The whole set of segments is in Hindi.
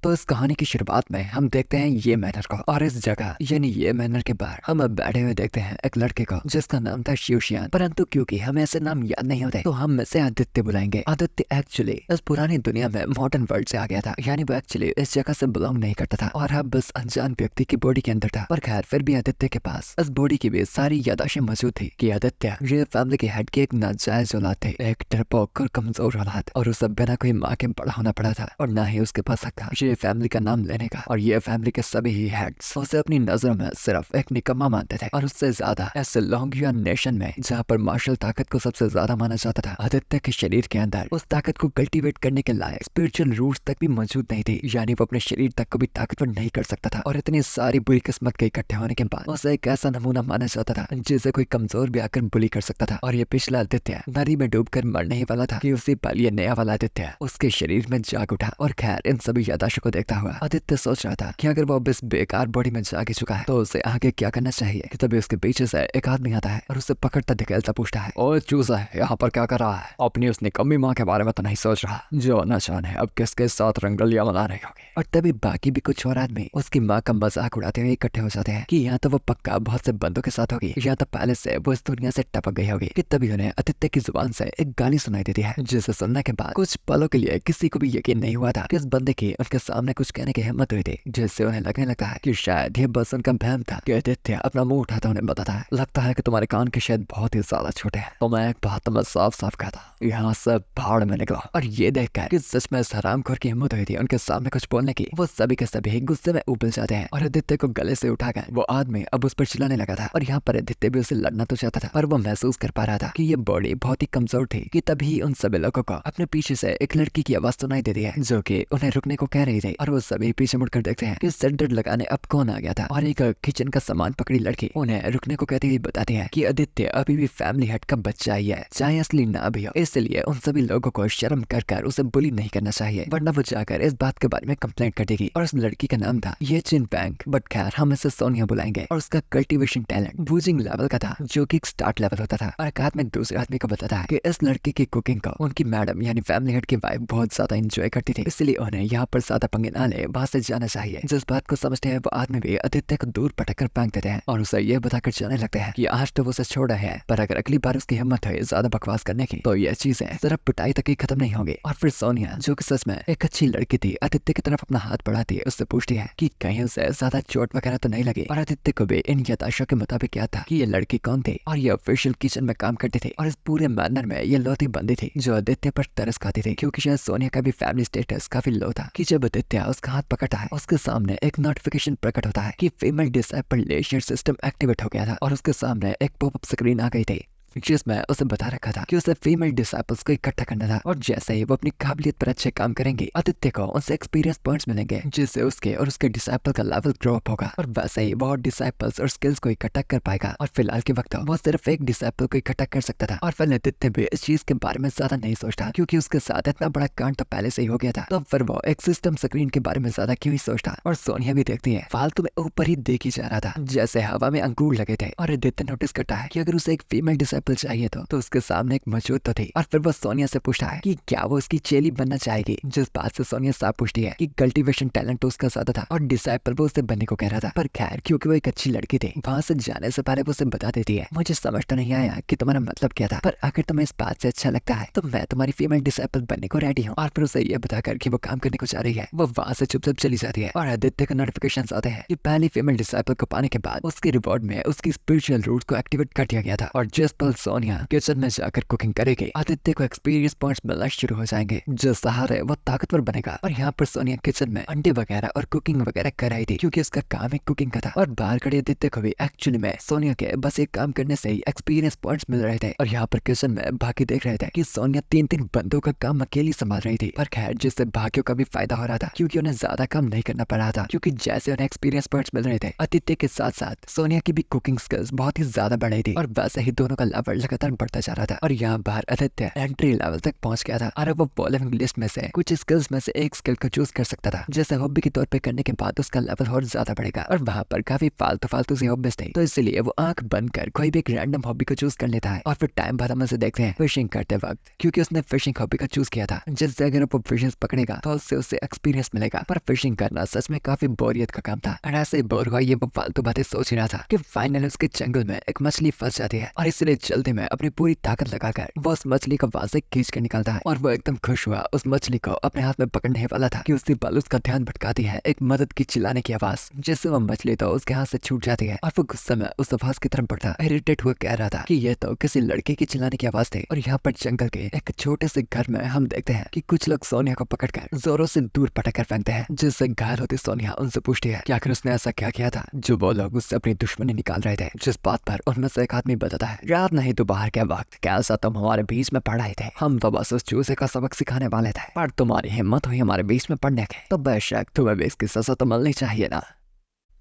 तो इस कहानी की शुरुआत में हम देखते हैं ये मैनर को, और इस जगह यानी ये मैनर के बाहर हम अब बैठे हुए देखते हैं एक लड़के को जिसका नाम था शिवशियान। परंतु क्योंकि हमें ऐसे नाम याद नहीं होते तो हम इसे आदित्य बुलाएंगे। आदित्य एक्चुअली इस पुरानी दुनिया में मॉडर्न वर्ल्ड से आ गया था, यानी वो एक्चुअली इस जगह से बिलोंग नहीं करता था और अब बस अनजान व्यक्ति की बॉडी के अंदर था। पर खैर फिर भी आदित्य के पास इस बॉडी की भी सारी यादाशें मौजूद थी कि आदित्य ये फैमिली के हेड के एक नाजायज औलाद थे, एक डरपोक और कमजोर औलाद, और उसे बिना कोई माँ के बड़ा होना पड़ा था और ना ही उसके पास हक था ये फैमिली का नाम लेने का। और ये फैमिली के सभी ही हेड्स उसे अपनी नजरों में सिर्फ एक निकम्मा मानते थे, और उससे ज्यादा ऐसे लॉन्गिया नेशन में जहाँ पर मार्शल ताकत को सबसे ज्यादा माना जाता था, आदित्य के शरीर के अंदर उस ताकत को कल्टीवेट करने के लायक स्पिरिचुअल रूट्स तक भी मौजूद नहीं थी, यानी वो अपने शरीर तक को भी ताकतवर नहीं कर सकता था। और इतनी सारी बुरी किस्मत के इकट्ठे होने के बाद उसे एक ऐसा नमूना माना जाता था जिसे कोई कमजोर भी आकर बुली कर सकता था। और ये पिछला आदित्य नदी में डूबकर मरने ही वाला था कि उसी पल ये नया वाला आदित्य उसके शरीर में जाग उठा। और खैर इन सभी यादाशों को देखता हुआ आदित्य सोच रहा था कि अगर वो अब इस बेकार बॉडी में जाग ही चुका है तो उसे आगे क्या करना चाहिए कि तभी उसके पीछे से एक आदमी आता है और उसे पकड़ता धकेलता पूछता है, ओ चूजा है यहाँ पर क्या कर रहा है? अपनी उस निकम्मी माँ के बारे में तो नहीं सोच रहा जो न जाने अब किसके साथ रंगलियां मना रही होगी। और तभी बाकी भी कुछ और आदमी उसकी माँ का मजाक उड़ाते हुए इकट्ठे हो जाते हैं कि यहाँ तो वो पक्का बहुत से बंदों के साथ होगी, या तो पहले से वो इस दुनिया से टपक गई होगी। कि तभी उन्हें आदित्य की जुबान से एक गाली सुनाई देती है, जिसे सुनने के बाद कुछ पलों के लिए किसी को भी यकीन नहीं हुआ था कि इस बंदे की उनके सामने कुछ कहने की हिम्मत हुई थी, जिससे उन्हें लगने लगता है कि शायद ये बस उनका भ्रम था कि आदित्य अपना मुंह उठाता उन्हें बताता है, लगता है कि तुम्हारे कान के शायद बहुत ही ज्यादा छोटे हैं, तो मैं एक बात तुम्हें साफ साफ कहता, यहाँ से भाड़ में निकलो। और ये देखकर कि सच में इस हरामखोर की हिम्मत हुई थी उनके सामने कुछ बोलने की, वो सभी के सभी गुस्से में उबल जाते हैं और आदित्य को गले से उठाकर वो आदमी अब उस पर चिल्लाने लगा था। और यहाँ पर आदित्य भी उसे लड़ना तो चाहता था, पर वो महसूस कर पा रहा था कि ये बॉडी बहुत ही कमजोर थी। कि तभी उन सभी लोगों को अपने पीछे से एक लड़की की आवाज सुनाई देती है जो कि उन्हें रुकने को कह रही थी। और वो सभी पीछे मुड़कर देखते हैं कि सिर लगाने अब कौन आ गया था, और एक किचन का सामान पकड़ी लड़की उन्हें रुकने को कहती हुई बताती है कि आदित्य अभी भी फैमिली हेड का बच्चा ही है, चाहे असली ना भी हो, इसलिए उन सभी लोगों को शर्म कर उसे बुली नहीं करना चाहिए, वरना वो जाकर इस बात के बारे में कंप्लेंट कर देगी। और उस लड़की का नाम था ये चिन बैंक, बट खैर हम इसे सोनिया बुलाएंगे। और उसका कल्टीवेशन टैलेंट बूजिंग लेवल का था, जो कि स्टार्ट लेवल होता था। और एक आदमी दूसरे आदमी को बताता है कि इस लड़की की कुकिंग को उनकी मैडम यानी फैमिली हेड की वाइफ बहुत ज्यादा एंजॉय करती थी, इसलिए उन्हें यहाँ पर ज्यादा पंगे ना ले वहां से जाना चाहिए। जिस बात को समझते हैं वो आदमी भी आदित्य को दूर पटक कर फेंक देते हैं और उसे ये बताकर जाने लगते हैं कि आज तो वो उसे छोड़ रहे हैं, पर अगर अगली बार उसकी हिम्मत है ज्यादा बकवास करने की तो ये चीजें सिर्फ पिटाई तक ही खत्म नहीं होंगी। और फिर सोनिया जो कि सच में एक अच्छी लड़की थी आदित्य की तरफ अपना हाथ बढ़ाती है, उससे पूछती है कि कहीं उसे ज्यादा चोट वगैरह तो नहीं लगी। और आदित्य को भी इन यथाशों के मुताबिक याद था कि ये लड़की कौन थी, और ये ऑफिशियल किचन में काम करती थी, और इस पूरे मैनर में ये लौती बंदी थी जो आदित्य पर तरस खाती थी, क्योंकि शायद सोनिया का भी फैमिली स्टेटस काफी लो था। कि जब आदित्य उसका हाथ पकड़ता है उसके सामने एक नोटिफिकेशन प्रकट होता है कि फीमेल डिसेबल्ड लेशियर सिस्टम एक्टिवेट हो गया था, और उसके सामने एक पॉपअप स्क्रीन आ गई थी जिसमें उसे बता रखा था कि उसे फीमेल डिसाइपल्स को इकट्ठा करना था, और जैसे ही वो अपनी काबिलियत पर अच्छे काम करेंगे आदित्य को उनसे एक्सपीरियंस पॉइंट्स मिलेंगे, जिससे उसके और उसके डिसाइपल का लेवल ग्रो अप होगा, और वैसे ही वो डिसाइपल्स और स्किल्स को इकट्ठा कर पाएगा। और फिलहाल के वक्त वो सिर्फ एक डिसाइपल को इकट्ठा कर सकता था। और फिर आदित्य भी इस चीज के बारे में ज्यादा नहीं सोचता, क्योंकि उसके साथ इतना बड़ा कांड तो पहले से ही हो गया था, तो फिर वो एक सिस्टम स्क्रीन के बारे में ज्यादा क्यों ही सोचता। और सोनिया भी देखती है फालतू में ऊपर ही देखी जा रहा था जैसे हवा में अंकुर लगे थे। और आदित्य नोटिस करता है कि अगर उसे एक फीमेल डिसाइपल चाहिए तो उसके सामने एक मौजूद तो थी। और फिर वो सोनिया से पूछता है कि क्या वो उसकी चेली बनना चाहेगी, जिस बात से सोनिया साफ पूछती है कि कल्टीवेशन टैलेंट तो उसका ज्यादा था और डिसाइपल वो उसे बनने को कह रहा था। पर खैर क्योंकि वो एक अच्छी लड़की थी वहां से जाने से पहले वो उसे बता देती है, मुझे समझ तो नहीं आया कि तुम्हारा मतलब क्या था, पर अगर तुम्हें इस बात से अच्छा लगता है तो मैं तुम्हारी फीमेल डिसाइपल बनने को रेडी हूँ। और फिर उसे ये बताकर कि वो काम करने को चाह रही है वो वहां से चुपचाप चली जाती है। और आदित्य को नोटिफिकेशन आते हैं कि पहली फीमेल डिसाइपल को पाने के बाद उसके रिवॉर्ड में उसकी स्पिरिचुअल रूट्स को एक्टिवेट कर दिया गया था। और जिस पल सोनिया किचन में जाकर कुकिंग करेगी आदित्य को एक्सपीरियंस पॉइंट्स मिलना शुरू हो जाएंगे, जो सहारे वो ताकतवर बनेगा। और यहाँ पर सोनिया किचन में अंडे वगैरह और कुकिंग वगैरह कर रही थी, क्योंकि उसका काम एक कुकिंग का था। और बाहर खड़े आदित्य को भी एक्चुअली में सोनिया के बस एक काम करने से ही एक्सपीरियंस पॉइंट्स मिल रहे थे। और यहाँ पर किचन में बाकी देख रहे थे कि सोनिया 3-3 बंदों का काम अकेली संभाल रही थी। पर खैर जिससे बाकियों का भी फायदा हो रहा था, क्योंकि उन्हें ज्यादा काम नहीं करना पड़ रहा था, क्योंकि जैसे उन्हें एक्सपीरियंस पॉइंट्स मिल रहे थे आदित्य के साथ साथ सोनिया की भी कुकिंग स्किल्स बहुत ही ज्यादा बढ़ रही थी। और वैसे ही दोनों का लेवल पावर लगातार बढ़ता जा रहा था और यहाँ बाहर आदित्य एंट्री लेवल तक पहुंच गया था और अब वो फॉलोइंग लिस्ट में से कुछ स्किल्स में से एक स्किल को चूज कर सकता था, जैसे हॉबी के तौर पे करने के बाद उसका लेवल और ज्यादा बढ़ेगा। और वहाँ पर काफी फालतू सी हॉबीज थी, तो इसलिए वो आंख बंद कर कोई भी एक रैंडम हॉबी को चूज कर लेता है। और फिर टाइम बाद हम उसे देखते हैं फिशिंग करते वक्त, क्योंकि उसने फिशिंग हॉबी का चूज किया था, जिससे अगर वो फिशेस पकड़ेगा तो उससे उसे एक्सपीरियंस मिलेगा। पर फिशिंग करना सच में काफी बोरियत का काम था और ऐसे बोर हुआ ये वो फालतू बातें सोच ही रहा था कि फाइनली उसके जंगल में एक मछली फंस जाती है और इसलिए जल्दी में अपनी पूरी ताकत लगाकर वो उस मछली को वहां से खींच कर निकालता है। और वो एकदम खुश हुआ उस मछली को अपने हाथ में पकड़ने वाला था कि उसके बाल उसका ध्यान भटकाती है एक मदद की चिल्लाने की आवाज, जिससे वो मछली तो उसके हाथ से छूट जाती है। और वो गुस्से में उस आवाज की तरफ बढ़ता इरिटेट हुआ कह रहा था कि ये तो किसी लड़के की चिल्लाने की आवाज थी। और यहाँ पर जंगल के एक छोटे से घर में हम देखते हैं कि कुछ लोग सोनिया को पकड़कर जोरों से दूर पटक कर फेंकते हैं, जिससे घायल होती सोनिया उनसे पूछती है कि आखिर उसने ऐसा क्या किया था जो वो लोग उससे अपनी दुश्मनी निकाल रहे थे। जिस बात पर उनमें से एक आदमी बताता है, रात नहीं दोपहर के वक्त कैसा तुम हमारे बीच में पढ़ रहे थे, हम तो बस उस चूजे का सबक सिखाने वाले थे, पर तुम्हारी हिम्मत हुई हमारे बीच में पढ़ने की, तो बेशक तुम्हें भी इसकी सजा तो मिलनी चाहिए ना।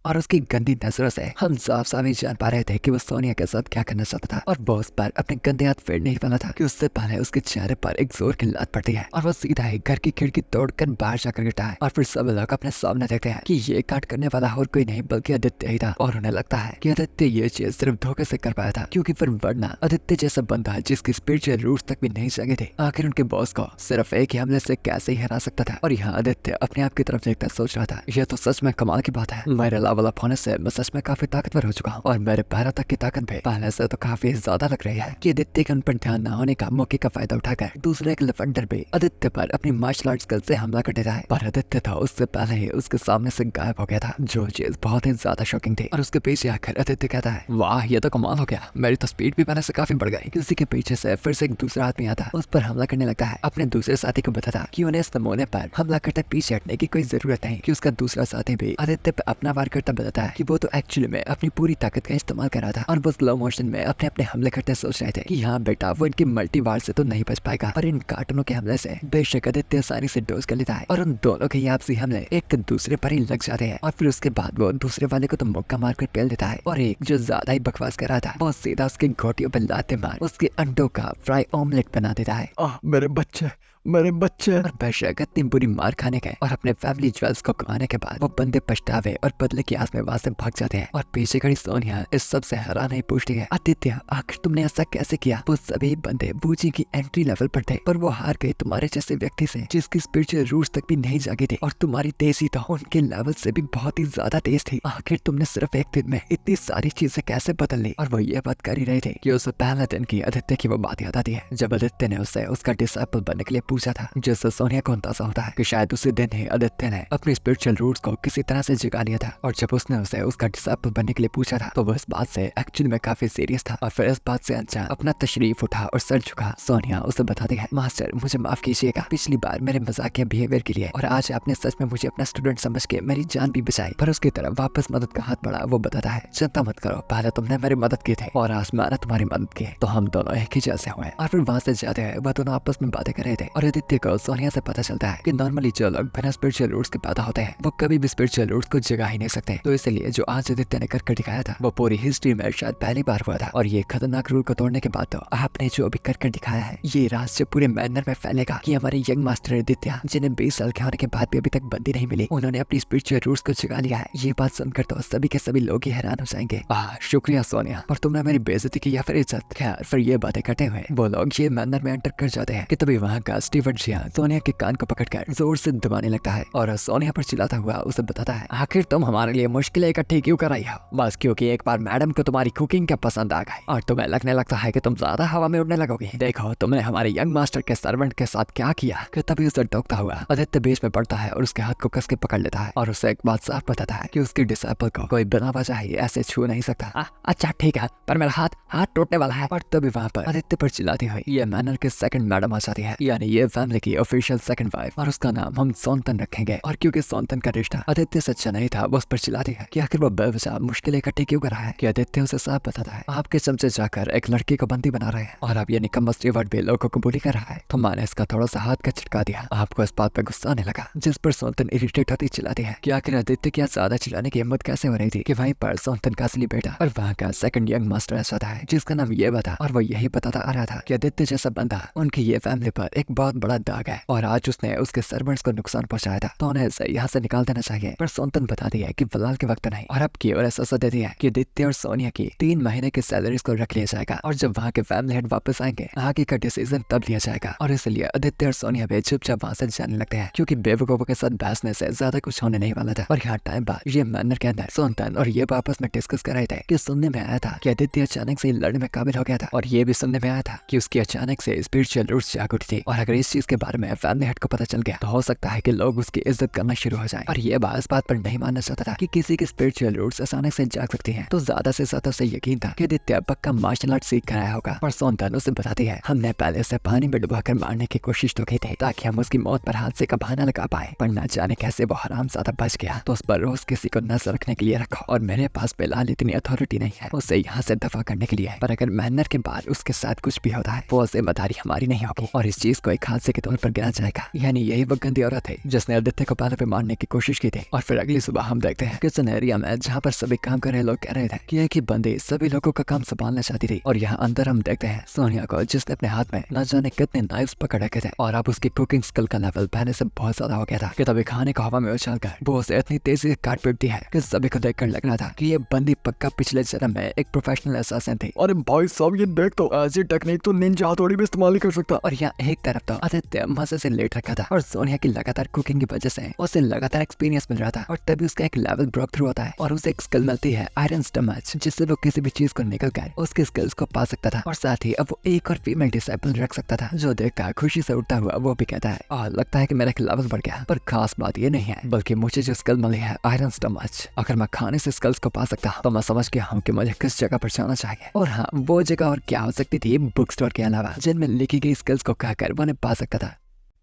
और उसकी गंदी नजरों से हम साफ साफ ही जान पा रहे थे कि वो सोनिया के साथ क्या करना चाहता था। और वो उस पर अपने गंदे हाथ फेरने ही वाला था कि उससे पहले उसके चेहरे पर एक जोर की लात पड़ती है और वो सीधा ही घर की खिड़की तोड़कर बाहर जाकर गिरता है। और फिर सब लोग अपने सामने देखते हैं कि ये काट करने वाला और कोई नहीं बल्कि आदित्य ही था। और उन्हें लगता है कि आदित्य ये चीज सिर्फ धोखे से कर पाया था, क्योंकि फिर वरना आदित्य जैसा बंदा जिसकी स्पिरिचुअल रूट्स तक भी नहीं जगे थे, आखिर उनके बॉस को सिर्फ एक ही हमले से कैसे ही हरा सकता था। और यहाँ आदित्य अपने आप की तरफ देखता सोच रहा था, यह तो सच में कमाल की बात है, मेरे लेवल अप होने से सच में काफी ताकतवर हो चुका हूँ और मेरे पैरों तक की ताकत भी पहले से तो काफी ज्यादा लग रही है। कि आदित्य के उन पर ध्यान न होने का मौके का फायदा उठाकर दूसरे एक लफंडर भी आदित्य पर अपनी मार्शल आर्ट स्किल से हमला कर देता है। पर आदित्य था उससे पहले ही उसके सामने से गायब हो गया था, जो चीज बहुत ही ज्यादा शॉकिंग थी। और उसके पीछे आकर आदित्य कहता है, वाह ये तो कमाल हो गया, मेरी तो स्पीड भी पहले से काफी बढ़ गई। किसी के पीछे से फिर से एक दूसरा आदमी आता उस पर हमला करने लगता है। अपने दूसरे साथी को बताता कि उन्हें इस नमूने पर हमला करते पीछे हटने की कोई जरूरत नहीं, कि उसका दूसरा साथी भी आदित्य पर अपना वार करता बताता है कि वो तो एक्चुअली में अपनी पूरी ताकत का इस्तेमाल कर रहा था और वो स्लो मोशन में अपने अपने हमले करते सोच रहे थे कि हाँ बेटा वो इनकी मल्टी वार से तो नहीं बच पाएगा, पर इन कार्टूनों के हमले से बेशक आदित्य आसानी से डोज कर लेता है। और उन दोनों के आपसी हमले एक दूसरे पर ही लग जाते हैं। और फिर उसके बाद वो दूसरे वाले को तो मुक्का मारकर पेल देता है और एक जो ज्यादा ही बकवास कर रहा था वो सीधा उसके घोटियों पर लाते मार उसके अंडों का फ्राई ऑमलेट बना देता है। मेरे बच्चे मेरे बच्चे। और बेशक इतनी बुरी मार खाने के और अपने फैमिली ज्वेल्स को कमाने के बाद वो बंदे पछतावे और बदले की आस में वहां से भाग जाते हैं। और पीछे खड़ी सोनिया इस सब से हैरान ही पूछती है, आदित्य आखिर तुमने ऐसा कैसे किया? वो सभी बंदे बूजी की एंट्री लेवल पर थे, पर वो हार गए तुम्हारे जैसे व्यक्ति से जिसकी स्पिरिचुअल रूट्स तक भी नहीं जागे थे, और तुम्हारी तेजी तो उनके लेवल से भी बहुत ही ज्यादा तेज थी। आखिर तुमने सिर्फ एक दिन में इतनी सारी चीजें कैसे बदल ली? और वो ये बात कर ही रहे थे कि उस पहले दिन की आदित्य की वो बात याद आती है जब आदित्य ने उससे उसका डिसाइपल बनने के लिए पूछा था, जिससे सोनिया को अंदाजा होता है कि शायद उसी दिन ही आदित्य ने अपनी स्पिरिचुअल रूट्स को किसी तरह से जगा लिया था। और जब उसने उसे उसका डिसाइपल बनने के लिए पूछा था तो वो इस बात से एक्चुअली में काफी सीरियस था। और फिर इस बात से अचानक अपना तशरीफ उठा और सर झुका। सोनिया उसे बताती है, मास्टर मुझे माफ कीजिएगा, पिछली बार मेरे मजाकिया बिहेवियर के लिए, और आज आपने सच में मुझे अपना स्टूडेंट समझ के मेरी जान भी बचाई। पर उसकी तरफ वापस मदद का हाथ बढ़ा। वो बताता है, चिंता मत करो, पहले तुमने मेरी मदद की थी और आज मैंने तुम्हारी मदद की, तो हम दोनों एक ही जैसे हुए। और फिर वहाँ से जाते हुए वह दोनों आपस में बातें कर रहे थे और आदित्य को सोनिया से पता चलता है कि नॉर्मली जो लोग बिना स्पिरिचुअल रूट्स के पैदा होते हैं वो कभी भी स्पिरिचुअल रूट्स को जगा ही नहीं सकते। तो इसलिए जो आज आदित्य ने करके दिखाया था वो पूरी हिस्ट्री में शायद पहली बार हुआ था। और ये खतरनाक रूल को तोड़ने के बाद तो आपने जो अभी करके दिखाया है ये राज से पूरे मैनर में फैलेगा कि हमारे यंग मास्टर आदित्य, जिन्हें 20 साल के होने के बाद भी अभी तक बंदी नहीं मिली, उन्होंने अपनी स्पिरिचुअल रूट्स को जगा लिया है। ये बात सुनकर तो सभी के सभी लोग ही हैरान हो जाएंगे। शुक्रिया सोनिया, और तुमने मेरी बेइज्जती की या फिर इज्जत। खैर फिर ये बातें करते हुए वो लोग ये मैनर में एंटर कर जाते हैं कि तभी वहाँ का स्टीवर्ट जिया सोनिया के कान को पकड़कर जोर से दबाने लगता है और सोनिया पर चिल्लाता हुआ उसे बताता है, आखिर तुम हमारे लिए मुश्किलें इकट्ठी क्यों कर रही हो? बस क्योंकि एक बार मैडम को तुम्हारी कुकिंग का पसंद आ गई और तुम्हें लगने लगता है कि तुम ज्यादा हवा में उड़ने लगोगी। देखो तुमने हमारे यंग मास्टर के सर्वेंट के साथ क्या किया। कि तभी उसे टोकता हुआ आदित्य बीच में पड़ता है और उसके हाथ को कस के पकड़ लेता है और उसे एक बात साफ बताता है कि उसके डिसाइपल को कोई बिना वजह ही ऐसे छू नहीं सकता। अच्छा ठीक है, पर मेरा हाथ टूटने वाला है। और तभी वहाँ पर आदित्य पर चिल्लाती हुई ये मैनर के सेकंड मैडम आ जाती है, यानी ये ये फैमिली की ऑफिशियल सेकंड वाइफ और उसका नाम हम सोनतन रखेंगे। और क्योंकि सोनतन का रिश्ता आदित्य से अच्छा नहीं था, वो उस पर चिल्लाती है कि आखिर वो बेवजह मुश्किलें इकट्ठी क्यों कर रहा है, कि आदित्य उसे साफ बताता है आपके चमचे जाकर एक लड़की को बंदी बना रहे हैं और अब ये निकम्मा स्टीवर्ट भी लोगों को बुली कर रहा है। तो मैंने इसका थोड़ा सा हाथ का झटका दिया। आपको इस बात पर गुस्सा आने लगा, जिस पर सोनतन इरिटेट होती चिल्लाती है कि आखिर आदित्य की ज्यादा चिल्लाने की हिम्मत कैसे हो रही थी कि वहीं पर सोनतन का असली बेटा और वहाँ का सेकंड यंग मास्टर ऐसा था जिसका नाम ये बता, और वो यही बताता आ रहा था कि आदित्य जैसा बंदा उनकी ये फैमिली पर एक बहुत बड़ा दाग है और आज उसने उसके सर्वेंट्स को नुकसान पहुंचाया था, तो उन्हें यहाँ से निकाल देना चाहिए। पर सोनतन बताती है कि फिलहाल के वक्त नहीं, और अब की और ऐसा देती है कि आदित्य और सोनिया की 3 महीने की सैलरीज को रख लिया जाएगा और जब वहाँ के फैमिली हेड वापस आएंगे आगे का डिसीजन तब लिया जाएगा। और इसलिए आदित्य और सोनिया भी चुपचाप वहाँ से जाने लगते हैं क्योंकि बेवकूफों के साथ बहसने से ज्यादा कुछ होने नहीं वाला था। और यहाँ टाइम बाद ये मैनर के अंदर सोनतन और ये आपस में डिस्कस कर रहे थे कि सुनने में आया था कि आदित्य अचानक से लड़ने में काबिल हो गया था, और ये भी सुनने में आया था कि उसकी अचानक से स्पिरिचुअल रूट्स जाग उठी थी। और अगर इस चीज के बारे में फैमिली हेड को पता चल गया तो हो सकता है कि लोग उसकी इज्जत करना शुरू हो जाए। और ये इस बात पर नहीं मानना चाहता था कि किसी की स्पिरिचुअल रूट्स अचानक से जाग सकती हैं, तो ज्यादा से ज्यादा उसे यकीन था कि आदित्य पक्का मार्शल आर्ट सीख कर आया होगा। पर सोनतन उसे बताती है हमने पहले उसे पानी में डुबाकर मारने की कोशिश तो की थी ताकि हम उसकी मौत पर हाथ से का बहाना लगा पाए, पर न जाने कैसे वो हरामजादा बच गया। तो उस पर रोज किसी को नजर रखने के लिए रखो और मेरे पास फिलहाल इतनी अथॉरिटी नहीं है उसे यहाँ से दफा करने के लिए, पर अगर मैनर के बाद उसके साथ कुछ भी होता है वो जिम्मेदारी हमारी नहीं होगी और इस चीज को एक हादसे के तौर पर गिना जाएगा। यानी यही वो गंदी औरत है जिसने आदित्य को पहले पे मारने की कोशिश की थी। और फिर अगली सुबह हम देखते हैं किचन एरिया में जहाँ पर सभी काम कर रहे लोग कह रहे थे कि एक ही बंदी सभी लोगों का काम संभालना चाहती थी। और यहाँ अंदर हम देखते हैं सोनिया को जिसने अपने हाथ में न जाने कितने नाइफ्स पकड़ रखे थे और अब उसकी कुकिंग स्किल का लेवल पहले से बहुत ज्यादा हो गया था कि तभी खाने को हवा में उछाल कर वो उसे इतनी तेजी से काट पीटती है कि सभी को देखकर लग रहा था कि ये बंदी पक्का पिछले जन्म में एक प्रोफेशनल असैसिन थी। अरे भाई साहब ये देख तो ऐसी टेक्निक तो निंजा हथौड़ी भी इस्तेमाल नहीं कर सकता। और यहाँ एक तरफ तो आदित्य मजे से लेट रखा था और सोनिया की लगातार कुकिंग की वजह से उसे लगातार एक्सपीरियंस मिल रहा था और तभी उसका एक लेवल ब्रेक थ्रू होता है और उसे एक स्किल मिलती है आयरन स्टमच, जिससे वो किसी भी चीज को निकल कर उसकी स्किल्स को पा सकता था। और साथ ही अब वो एक और फीमेल डिसाइपल रख सकता था जो देखकर खुशी से उठता हुआ वो भी कहता है और लगता है कि मेरा एक लेवल बढ़ गया। पर खास बात ये नहीं है बल्कि मुझे जो स्किल मिली है आयरन स्टमच, अगर मैं खाने से स्किल्स को पा सकता तो मैं समझ गया हूँ कि मुझे किस जगह पर जाना चाहिए। और हाँ, वो जगह और क्या हो सकती थी बुक स्टोर के अलावा जिनमें लिखी गई स्किल्स को कहकर वो पा सकता था।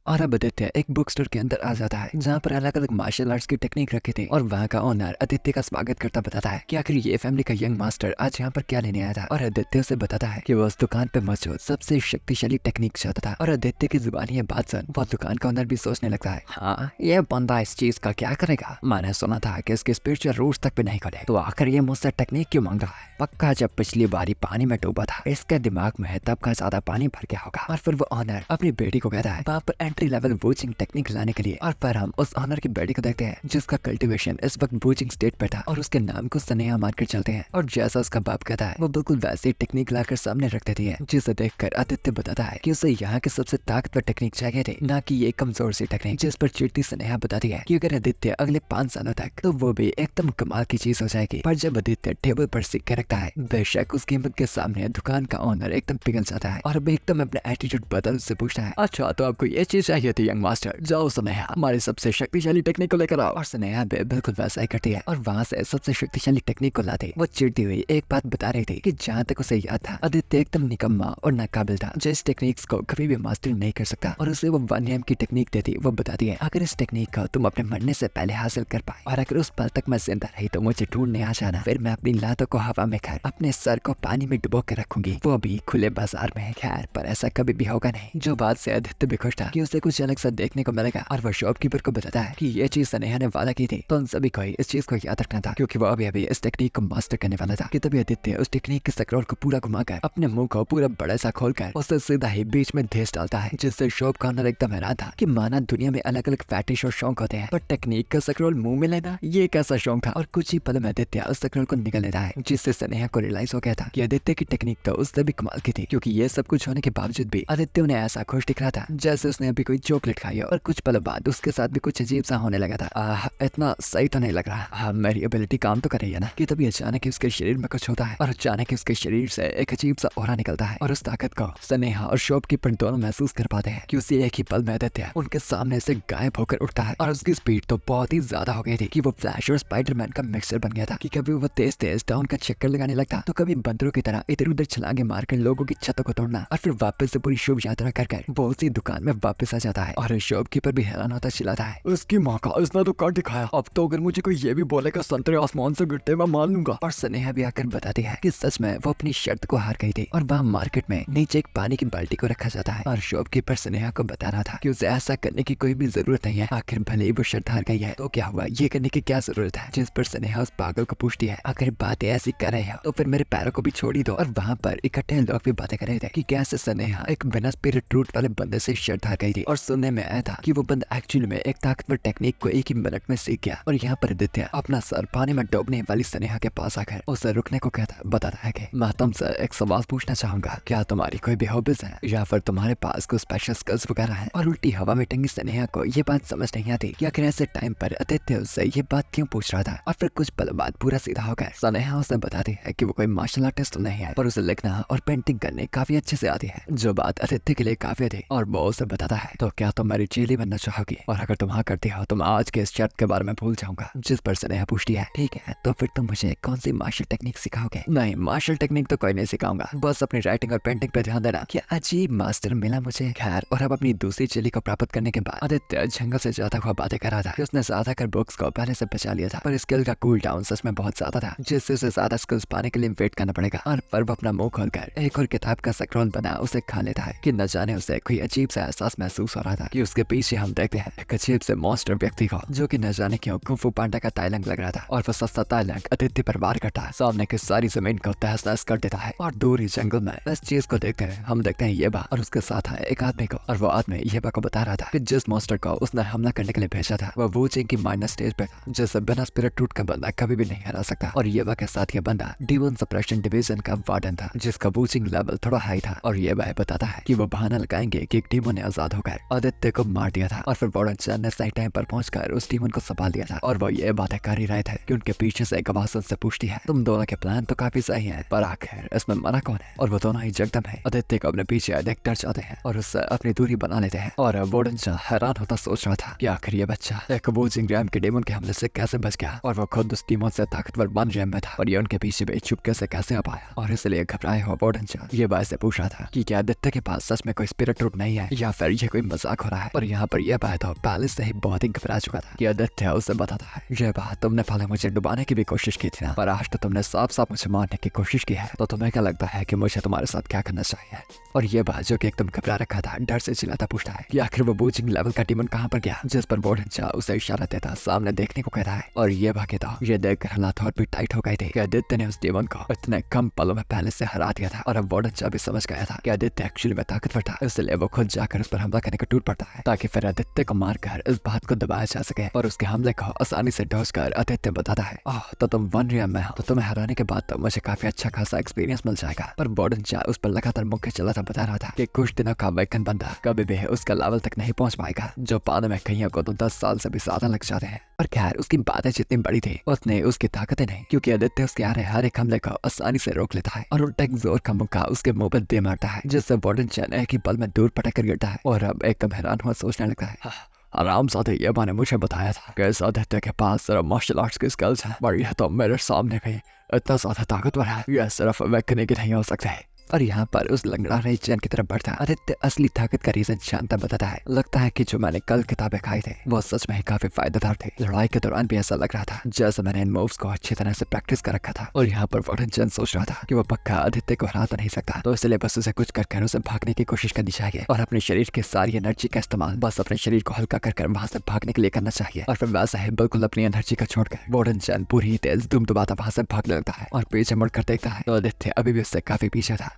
और अब आदित्य एक बुक स्टोर के अंदर आ जाता है जहाँ पर अलग अलग मार्शल आर्ट्स की टेक्निक रखी थी और वहाँ का ओनर आदित्य का स्वागत करता बताता है कि आखिर ये फैमिली का यंग मास्टर आज यहाँ पर क्या लेने आया था। और आदित्य उसे बताता है कि वो उस दुकान पे मौजूद सबसे शक्तिशाली टेक्निक चाहता था। और आदित्य की जुबानी ये बात सुन वो दुकान का ओनर भी सोचने लगता है हाँ ये बंदा इस चीज का क्या करेगा, मैंने सुना था कि इसके स्पिरिचुअल रूट्स तक भी नहीं खुले, तो आखिर ये मुझसे टेक्निक क्यों मांग रहा है। पक्का जब पिछली बारी पानी में डूबा था इसके दिमाग में तब का ज्यादा पानी भर गया होगा। और फिर वो ओनर अपनी बेटी को कहता है वहाँ पर एंट्री लेवल बूचिंग टेक्निक लाने के लिए। और फिर हम उस ऑनर की बेटी को देखते हैं जिसका कल्टीवेशन इस वक्त बूचिंग स्टेट पे था और उसके नाम को स्नेहा मानकर चलते हैं। और जैसा उसका बाप कहता है वो बिल्कुल वैसी टेक्निक लाकर सामने रख देती है, जिसे देखकर आदित्य बताता है कि उसे यहाँ की सबसे ताकतवर टेक्निक चाहिए थी, न कि ये कमजोर सी टेक्निक। जिस पर चिड़ती स्नेहा बताती है कि अगर आदित्य अगले 5 सालों तक तो वो भी एकदम कमाल की चीज हो जाएगी। पर जब आदित्य टेबल पर सिक्के रखता है बेशक उसकी हिम्मत के सामने दुकान का ऑनर एकदम पिघल जाता है और अब एकदम अपना एटीट्यूड बदल से पूछता है अच्छा तो आपको ये चीज चाहिए थी यंग मास्टर, जाओ स्नेहा हमारी सबसे शक्तिशाली टेक्निक को लेकर आओ। और स्नेहा बिल्कुल वैसा ही करती है और वहाँ से सबसे शक्तिशाली टेक्निक को लाते। वो चिढ़ती हुई एक बात बता रही थी कि जहाँ तक उसे याद था आदित्य एकदम निकम्मा और नाकाबिल था जो इस टेक्निक्स को कभी भी मास्टर नहीं कर सकता। और उसे वो 1 AM की टेक्निक देती। वो बताती है अगर इस टेक्निक को तुम अपने मरने से पहले हासिल कर पाए और अगर उस पल तक मैं जिंदा रही तो मुझे ढूंढने आ जाना, फिर मैं अपनी लातों को हवा में कर अपने सर को पानी में डुबो के रखूंगी, वो भी खुले बाजार में। खैर पर ऐसा कभी भी होगा नहीं। जो बात से आदित्य भी खुश था कि उसे कुछ अलग सा देखने को मिलेगा। और वो शॉपकीपर को बताता है कि ये चीज स्नेहा ने वादा की थी तो उन सभी को इस चीज को याद रखना था क्योंकि वो अभी अभी इस टेक्निक को मास्टर करने वाला था। कि तभी आदित्य उस टेक्निक के स्क्रोल को पूरा घुमाकर अपने मुंह को पूरा बड़ा सा खोलकर उसे सीधा ही बीच में धेस डालता है, जिससे शॉप का ओनर एकदम हैरान था कि माना दुनिया में अलग अलग फैटिश और शौक होते हैं पर टेक्निक का स्क्रोल मुंह में लेना ये कैसा शौक था। और कुछ ही पल में आदित्य उस स्क्रोल को निकल लेता है, जिससे स्नेहा को रियलाइज हो गया था कि आदित्य की टेक्निक तो उससे भी कमाल की थी क्योंकि ये सब कुछ होने के बावजूद भी आदित्य उन्हें ऐसा खुश दिख रहा था जैसे उसने अभी कोई चॉकलेट खाई हो। और कुछ पल बाद उसके साथ भी कुछ अजीब सा होने लगा था। इतना सही तो नहीं लग रहा, मेरी एबिलिटी काम तो कर रही है ना। कि तभी अचानक ही उसके शरीर में कुछ होता है और अचानक ही उसके शरीर से एक अजीब सा ऑरा निकलता है और उस ताकत को स्नेहा और शॉपकीपर दोनों महसूस कर पाते हैं कि उसे एक ही पल में आदित्य उनके सामने से गायब होकर उठता है। और उसकी स्पीड तो बहुत ही ज्यादा हो गई थी कि वो फ्लैश और स्पाइडरमैन का मिक्सचर बन गया था कि कभी वो तेज तेज टाउन का चक्कर लगाने लगता तो कभी बंदरों की तरह इधर उधर छलांगे मारकर लोगों की छतों को तोड़ना और फिर वापस से पूरी शुभ यात्रा कर वो उसी दुकान में वापस वापस आ जाता है और शॉपकीपर भी हैरान होता चिल्लाता है। उसकी माँ का, इसने तो कर दिखाया। अब तो अगर मुझे कोई ये भी बोलेगा संतरे आसमान से गिरते, मैं मान लूंगा। और स्नेहा भी आकर बताती है कि सच में वो अपनी शर्त को हार गई थी और वहाँ मार्केट में नीचे एक पानी की बाल्टी को रखा जाता है और शॉपकीपर स्नेहा को बता रहा था कि उसे ऐसा करने की कोई भी जरूरत नहीं है। आखिर भले ही वो शर्त हार गई है तो क्या हुआ, ये करने की क्या जरूरत है। जिस पर स्नेहा उस पागल को पूछती है, अगर बातें ऐसी कर रहे हो तो फिर मेरे पैरों को भी छोड़ दो। और वहाँ पर इकट्ठे लोग भी बातें कर रहे थे कि कैसे स्नेहा एक बिना स्पिरिट रूट वाले बंदे से शर्त हार गई थी। और सुनने में आया था कि वो बंदा एक्चुअली में एक ताकतवर टेक्निक को एक ही मिनट में सीख गया। और यहाँ पर आदित्य अपना सर पानी में डूबने वाली स्नेहा के पास आकर उसे रुकने को कहता बताता है कि मैं तुमसे एक सवाल पूछना चाहूंगा, क्या तुम्हारी कोई भी हॉबीज है या फिर तुम्हारे पास कोई स्पेशल स्किल्स वगैरह है। और उल्टी हवा में टंगी स्नेहा को ये बात समझ नहीं आती कि आखिर ऐसे टाइम पर आदित्य उससे ये बात क्यों पूछ रहा था। और फिर कुछ पल बाद पूरा सीधा होकर स्नेहा उसे बताती है कि वो कोई मार्शल आर्टिस्ट तो नहीं है पर उसे लिखना और पेंटिंग करने काफी अच्छे से आती है, जो बात आदित्य के लिए काफी थी। और वो उसे बताता है तो क्या तुम मेरी चेली बनना चाहोगी, और अगर तुम हाँ करती हो तो मैं आज के इस शर्त के बारे में भूल जाऊंगा। जिस पर स्नेहा पूछती है, ठीक है तो फिर तुम मुझे कौन सी मार्शल टेक्निक सिखाओगे। नहीं, मार्शल टेक्निक तो कोई नहीं सिखाऊंगा, बस अपनी राइटिंग और पेंटिंग पे ध्यान देना। क्या अजीब मास्टर मिला मुझे। खैर, और अब अपनी दूसरी चेली को प्राप्त करने के बाद आदित्य जंगल से जाता हुआ बातें कर रहा था कि उसने ज्यादातर बुक्स को पहले से बचा लिया था, पर स्किल का कूल डाउन सच में बहुत ज्यादा था, जिससे उसे ज्यादा स्किल्स पाने के लिए वेट करना पड़ेगा। और पर वो अपना मुंह खोलकर एक और किताब का स्क्रॉल बना उसे खा लेता है कि न जाने उसे कोई अजीब सा एहसास महसूस हो रहा था कि उसके पीछे हम देखते हैं एक अजीब से मॉन्स्टर व्यक्ति को, जो कि न जाने क्यों कुंफू पांडा का ताइलंग लग रहा था। और वो सस्ता ताइलंग आदित्य पर वार करता है, सामने की सारी जमीन को तहस नहस कर देता है। और दूर ही जंगल में इस चीज को देखते हैं हम देखते हैं येबा और उसके साथ है एक आदमी को। और वो आदमी येबा को बता रहा था कि जिस मॉन्स्टर को उसने हमला करने के लिए भेजा था वो वूचिंग की माइनर स्टेज पे था, जिससे बिना स्पिरिट रूट का बंदा कभी भी नहीं हरा सकता। और येबा के साथ ये बंदा डीमन सप्रेशन डिवीजन का वार्डन था, जिसका वूचिंग लेवल थोड़ा हाई था। और येबा बताता है कि वो बहाना लगाएंगे कि एक डीमन ने आजाद होकर आदित्य को मार दिया था और फिर वार्डन चैन ने सही टाइम पर पहुंचकर उस डीमन को संभाल दिया था। और वो ये बातें कर ही रहे थे कि उनके पीछे से एक आवाज से पूछती है, तुम दोनों के प्लान तो काफी सही है पर आखिर इसमें मना कौन है। और वो दोनों ही जगदम है, आदित्य को अपने पीछे देख डर जाते हैं और उससे अपनी दूरी बना लेते हैं। और वार्डन हैरान होता सोच रहा था कि आखिर ये बच्चा एक वूचिंग रैम के डेमन के हमले से कैसे बच गया, और वो खुद उस डेमन से ताकतवर वन रैम में था और ये उनके पीछे भी चुपके से कैसे आ पाया। और इसलिए घबराए हुआ वार्डन ये बात से पूछ रहा था कि क्या आदित्य के पास सच में कोई स्पिरिट रूट नहीं है या फिर ये कोई मजाक हो रहा है। पर यहाँ पर यह बात तो पहले से ही बहुत ही घबरा चुका था कि आदित्य उसे बताता है, ये बात तुमने पहले मुझे डुबाने की भी कोशिश की थी ना, पर आज तो तुमने साफ साफ मुझे मारने की कोशिश की है, तो तुम्हें क्या लगता है कि मुझे तुम्हारे साथ क्या करना चाहिए। और ये बात जो कि एकदम घबरा रखा था डर से चिल्लाता पूछता है कि आखिर वो वूचिंग लेवल का डीमन कहाँ पर गया। जिस पर वार्डन उसे इशारा देता सामने देखने को कहता है। और ये बाकी था ये देखकर हालात और भी टाइट हो गए थे कि आदित्य ने उस डीमन को इतने कम पलों में पहले से हरा दिया था। और अब वार्डन भी समझ गया था कि आदित्य एक्चुअली में ताकतवर था, इसलिए वो खुद जाकर उस पर हमला करने को टूट पड़ता है ताकि फिर आदित्य को मारकर इस बात को दबाया जा सके। और उसके हमले को आसानी से ढोस कर आदित्य बताता है, तो तुम वन रियम में हो तो तुम्हें हराने के बाद तो मुझे काफी अच्छा खासा एक्सपीरियंस मिल जाएगा। पर वार्डन उस पर लगातार मुख्य चला था बता रहा था कि कुछ दिनों का वेकन बंदा कभी भी उसका लेवल तक नहीं पहुंच पाएगा, जो पाने में कईयों को तो 10 साल से भी ज्यादा लग जाते हैं। पर खैर उसकी बातें जितनी बड़ी थी उतने उसकी ताकतें नहीं, क्योंकि आदित्य उसके आ रहे हर एक हमले को आसानी से रोक लेता है और उल्टा एक जोर का मुक्का उसके मुंह पर दे मारता है, जिससे वार्डन एक ही पल में दूर पटक कर गिरता है। और अब एकदम हैरान हुआ सोचने लगता है, आराम साथ ये मैंने मुझे बताया था कि इस आदित्य के पास सिर्फ मार्शल आर्ट्स की स्किल्स हैं, पर यह तो मेरे सामने भी इतना ज्यादा ताकतवर है, यह सिर्फ वेकने की नहीं हो सकते। और यहाँ पर उस लंगड़ा रही चैन की तरफ बढ़ता आदित्य असली ताकत का रीजन जानता बताता है। लगता है कि जो मैंने कल किताबें खाई थे वो सच में ही काफी फायदेदार थे। लड़ाई के दौरान भी ऐसा लग रहा था जैसे मैंने इन मूव्स को अच्छी तरह से प्रैक्टिस कर रखा था। और यहाँ पर वार्डन सोच रहा था कि वो पक्का आदित्य को हरा तो नहीं सकता, तो इसलिए बस उसे कुछ कर उसे भागने की कोशिश करनी चाहिए और अपने शरीर की सारी एनर्जी का इस्तेमाल बस अपने शरीर को हल्का कर वहां से भागने के लिए करना चाहिए। और फिर वैसा ही बिल्कुल अपनी एनर्जी को छोड़कर वार्डन पूरी तेज दुमदुबाता वहां से भागने लगता है और पीछे मुड़कर देखता है तो आदित्य अभी भी उससे काफी पीछे था।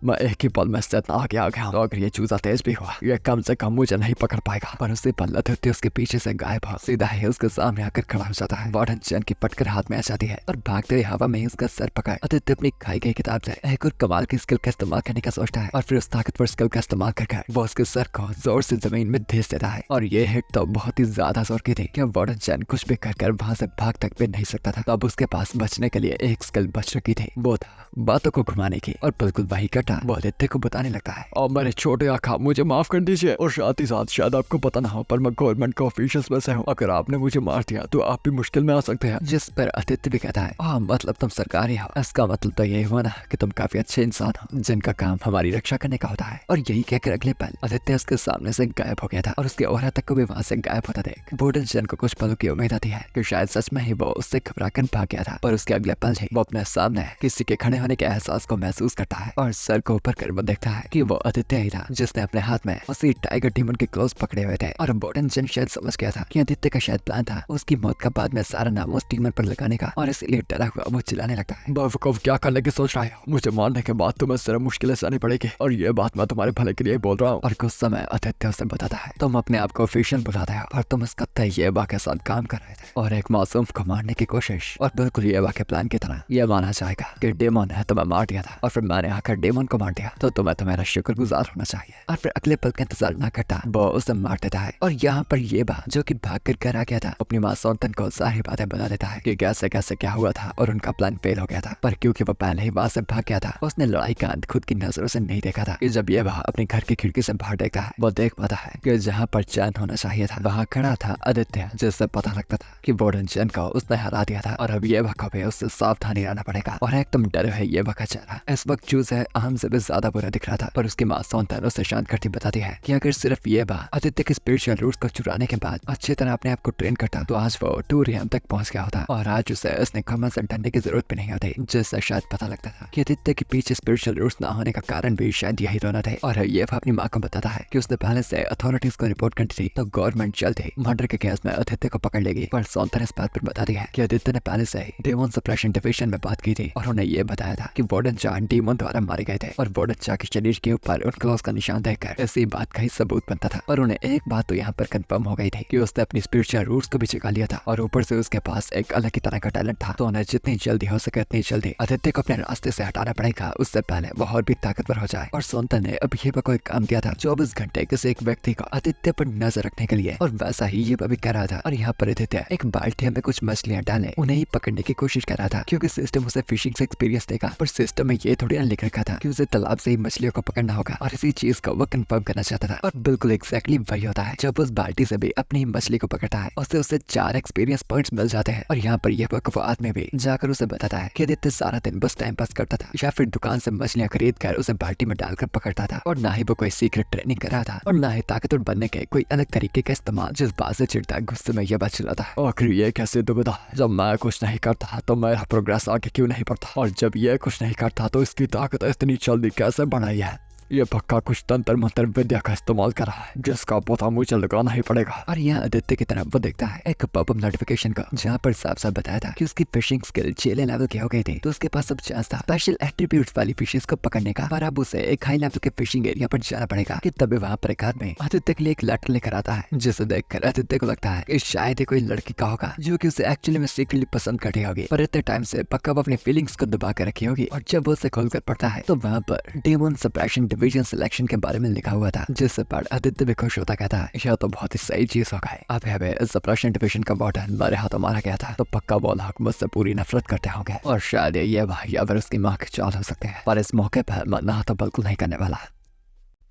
मैं एक ही पल में से इतना आगे आ गया, तो अगर ये चूजा तेज भी हुआ ये कम से कम मुझे नहीं पकड़ पाएगा। पर उसे पल आदित्य उसके पीछे से गायब हो सीधा ही उसके सामने आकर खड़ा हो जाता है। वार्डन की पटकर हाथ में आ जाती है और भागते हुए हवा में ही उसका सर पकड़ आदित्य अपनी खाई गई किताब से एक और कमाल की स्किल का इस्तेमाल करने का सोचता है और फिर उस ताकतवर स्किल का इस्तेमाल कर वो उसके सर को जोर से जमीन में धीस देता है। और ये हिट तो बहुत ही ज्यादा जोर की थी कि वार्डन कुछ भी कर वहां से भाग तक भी नहीं सकता था। तब उसके पास बचने के लिए एक स्किल बच रखी थी, वो था बातों को घुमाने की। और बिल्कुल बिल्कुल वही घटना वो आदित्य को बताने लगता है। और मेरे छोटे आका मुझे माफ कर दीजिए, और साथ ही साथ शायद आपको पता ना हो पर मैं गवर्नमेंट का ऑफिशियल में से हूँ, अगर आपने मुझे मार दिया तो आप भी मुश्किल में आ सकते हैं। जिस पर आदित्य भी कहता है मतलब तुम सरकारी हो, इसका मतलब तो यही हुआ ना कि तुम काफी अच्छे इंसान हो जिनका काम हमारी रक्षा करने का होता है। और यही कहकर अगले पल आदित्य उसके सामने से गायब हो गया था और उसके औरत तक को भी वहाँ से गायब होता देख बोर्डन जन को कुछ पलों की उम्मीद आती है कि शायद सच में ही वो उससे घबराकर भाग गया था, पर उसके अगले पल ही वो अपने सामने किसी के खड़े होने के एहसास को महसूस करता है और सर को ऊपर कर वो देखता है कि वो आदित्य ही था जिसने अपने हाथ में उसी टाइगर डीमन के क्लोज पकड़े हुए थे। और बोर्डन जन शायद समझ गया था कि आदित्य का शायद प्लान था उसकी मौत का बाद में सारा नाम उस डीमन पर लगाने का, और इसलिए डरा हुआ वो चिल्लाने लगता है। बेवकूफ क्या करने की सोच रहा है, मुझे मारने के बाद तुम्हें सिर्फ मुश्किलें सहनी पड़ेगी, और ये बात मैं तुम्हारे भले के लिए बोल रहा हूँ। और कुछ समय आदित्य उसे बताता है तुम अपने आप को ऑफिशियल बुलाते हो और तुम इस कत्ते येबा के साथ काम कर रहे थे और एक मासूम को मारने की कोशिश, और बिल्कुल येबा के प्लान की तरह ये माना जाएगा कि डेमन ने तुम्हें मार दिया था और फिर मैंने आकर डेमन को मार दिया, तो तुम्हें तुम्हारा शुक्रगुजार होना चाहिए। और फिर अगले पल का इंतजार न करता वो उसे मार देता है। और यहाँ पर येबा जो कि भाग कर घर आ गया था अपनी माँ सौतन को सारी बातें बता देता है कि कैसे कैसे क्या हुआ था और उनका प्लान फेल हो गया था, पर क्योंकि वो पहले ही वहां से भाग गया था उसने लड़ाई का अंत खुद की नजरों से नहीं देखा था कि जब ये वहाँ अपने घर की खिड़की से बाहर देखता है वो देख पाता है कि जहाँ पर चैन होना चाहिए था वहाँ खड़ा था आदित्य, जिससे पता लगता था कि बोर्डन चैन को उसने हरा दिया था और अब ये वक्त भी उससे सावधानी रहना पड़ेगा। और एकदम डरे है ये वक्त का चेहरा इस वक्त चूज है आम से भी ज्यादा बुरा दिख रहा था, पर उसकी माँ सौतन उसे शांत करती बताती है कि अगर सिर्फ ये बा आदित्य के स्पिरिचुअल रूट्स को चुराने के बाद अच्छी तरह अपने आप को ट्रेन करता तो आज वो टूरियम तक पहुंच गया होता और आज उसे इसने कमर से डरने की जरूरत भी नहीं होती, जिससे शायद पता लगता था कि आदित्य के पीछे स्पिरिचुअल रूट्स ना होने का कारण भी शायद यही दोनों थे। और ये अपनी माँ को बताता है कि उसने पहले से अथॉरिटीज को रिपोर्ट कर दी थी तो गवर्नमेंट जल्द ही मर्डर के केस में आदित्य को पकड़ लेगी, पर सौतन इस बात पर बताती है कि आदित्य ने पहले से ही डेमन सप्रेशन डिवीजन में बात की थी और उन्हें ये बताया था कि वार्डन चा डेमन द्वारा मारे गए थे और वार्डन चा के शरीर के ऊपर उन क्लॉज का निशान देखकर इसी बात का ही सबूत बनता था। और उन्हें एक बात तो यहाँ पर कंफर्म हो गई थी कि उसने अपनी स्पिरिचुअल रूट्स को भी चुका लिया था और ऊपर से उसके पास एक अलग ही तरह का टैलेंट था, तो उन्हें जितनी जल्दी हो सके उतनी जल्दी आदित्य को अपने रास्ते से हटाना पड़ेगा उससे पहले वो और भी ताकतवर हो जाए। और सौतन ने अब ये कोई काम किया था 24 घंटे किसी एक व्यक्ति को आदित्य पर नजर रखने के लिए, और वैसा ही ये भी कर रहा था। और यहाँ पर आदित्य एक बाल्टी में कुछ मछलियां डाले उन्हें ही पकड़ने की कोशिश कर रहा था क्योंकि सिस्टम उसे फिशिंग से एक्सपीरियंस देगा, पर सिस्टम में ये थोड़ी ना लिख रखा था कि उसे तालाब से ही मछलियों को पकड़ना होगा, और इसी चीज को वो कंफर्म करना चाहता था। और बिल्कुल एग्जैक्टली वही होता है, जब उस बाल्टी से भी अपनी मछली को पकड़ता है उसे 4 एक्सपीरियंस पॉइंट्स मिल जाते हैं। और यहाँ पर यह वो आदमी भी जाकर उसे बताता है कि आदित्य सारा दिन बस टाइम पास करता था या फिर दुकान से मछलियां खरीद कर उसे बाल्टी में डालकर पकड़ता था, और ना ही वो कोई सीक्रेट ट्रेनिंग कर रहा था और ना ही ताकतवर बनने के कोई अलग तरीके का इस्तेमाल, जिस बात से चिढ़ता गुस्से में यह बात चिल्लाता है आखिर ये कैसे दुविधा, जब मैं कुछ नहीं करता तो मेरा प्रोग्रेस आगे क्यों नहीं बढ़ता, और जब ये कुछ नहीं करता तो इसकी ताकत इतनी जल्दी कैसे बढ़ाई है। ये पक्का कुछ तंत्र मंत्र विद्या का इस्तेमाल कर रहा है जिसका पता मुझे लगाना ही पड़ेगा। और यहाँ आदित्य की तरफ वो देखता है एक पॉपअप नोटिफिकेशन का जहाँ पर साफ साफ बताया था कि उसकी फिशिंग स्किल 6 लेवल की हो गई थी, तो उसके पास अब चांस था स्पेशल एट्रीब्यूट्स वाली फिशेस को पकड़ने का, पर अब उसे एक हाई लेवल के फिशिंग एरिया पर जाना पड़ेगा कि तभी वहाँ पर एक आदमी आदित्य के लिए एक लेटर लेकर आता है, जिसे देखकर आदित्य को लगता है कि शायद ये कोई लड़की का होगा जो कि उसे एक्चुअली में सीक्रेटली पसंद करती होगी, पर इतने टाइम से पक्का वो अपनी फीलिंग्स को दबा कर रखी होगी। और जब वो उसे खोलकर पढ़ता है तो वहाँ पर डेमन सप्रेशन डिवीजन सिलेक्शन के बारे में लिखा हुआ था, जिससे पढ़ आदित्य भी खुश होता कहता है यह तो बहुत ही सही चीज हो गई, अब हमें इस सप्रेशन डिवीजन का वार्डन मेरे हाथों मारा गया था तो पक्का वो लोग मुझसे पूरी नफरत करते होंगे, और शायद ये भाई अगर उसकी माँ के चाल हो सकते हैं, पर इस मौके पर मैं ना तो बिल्कुल नहीं करने वाला।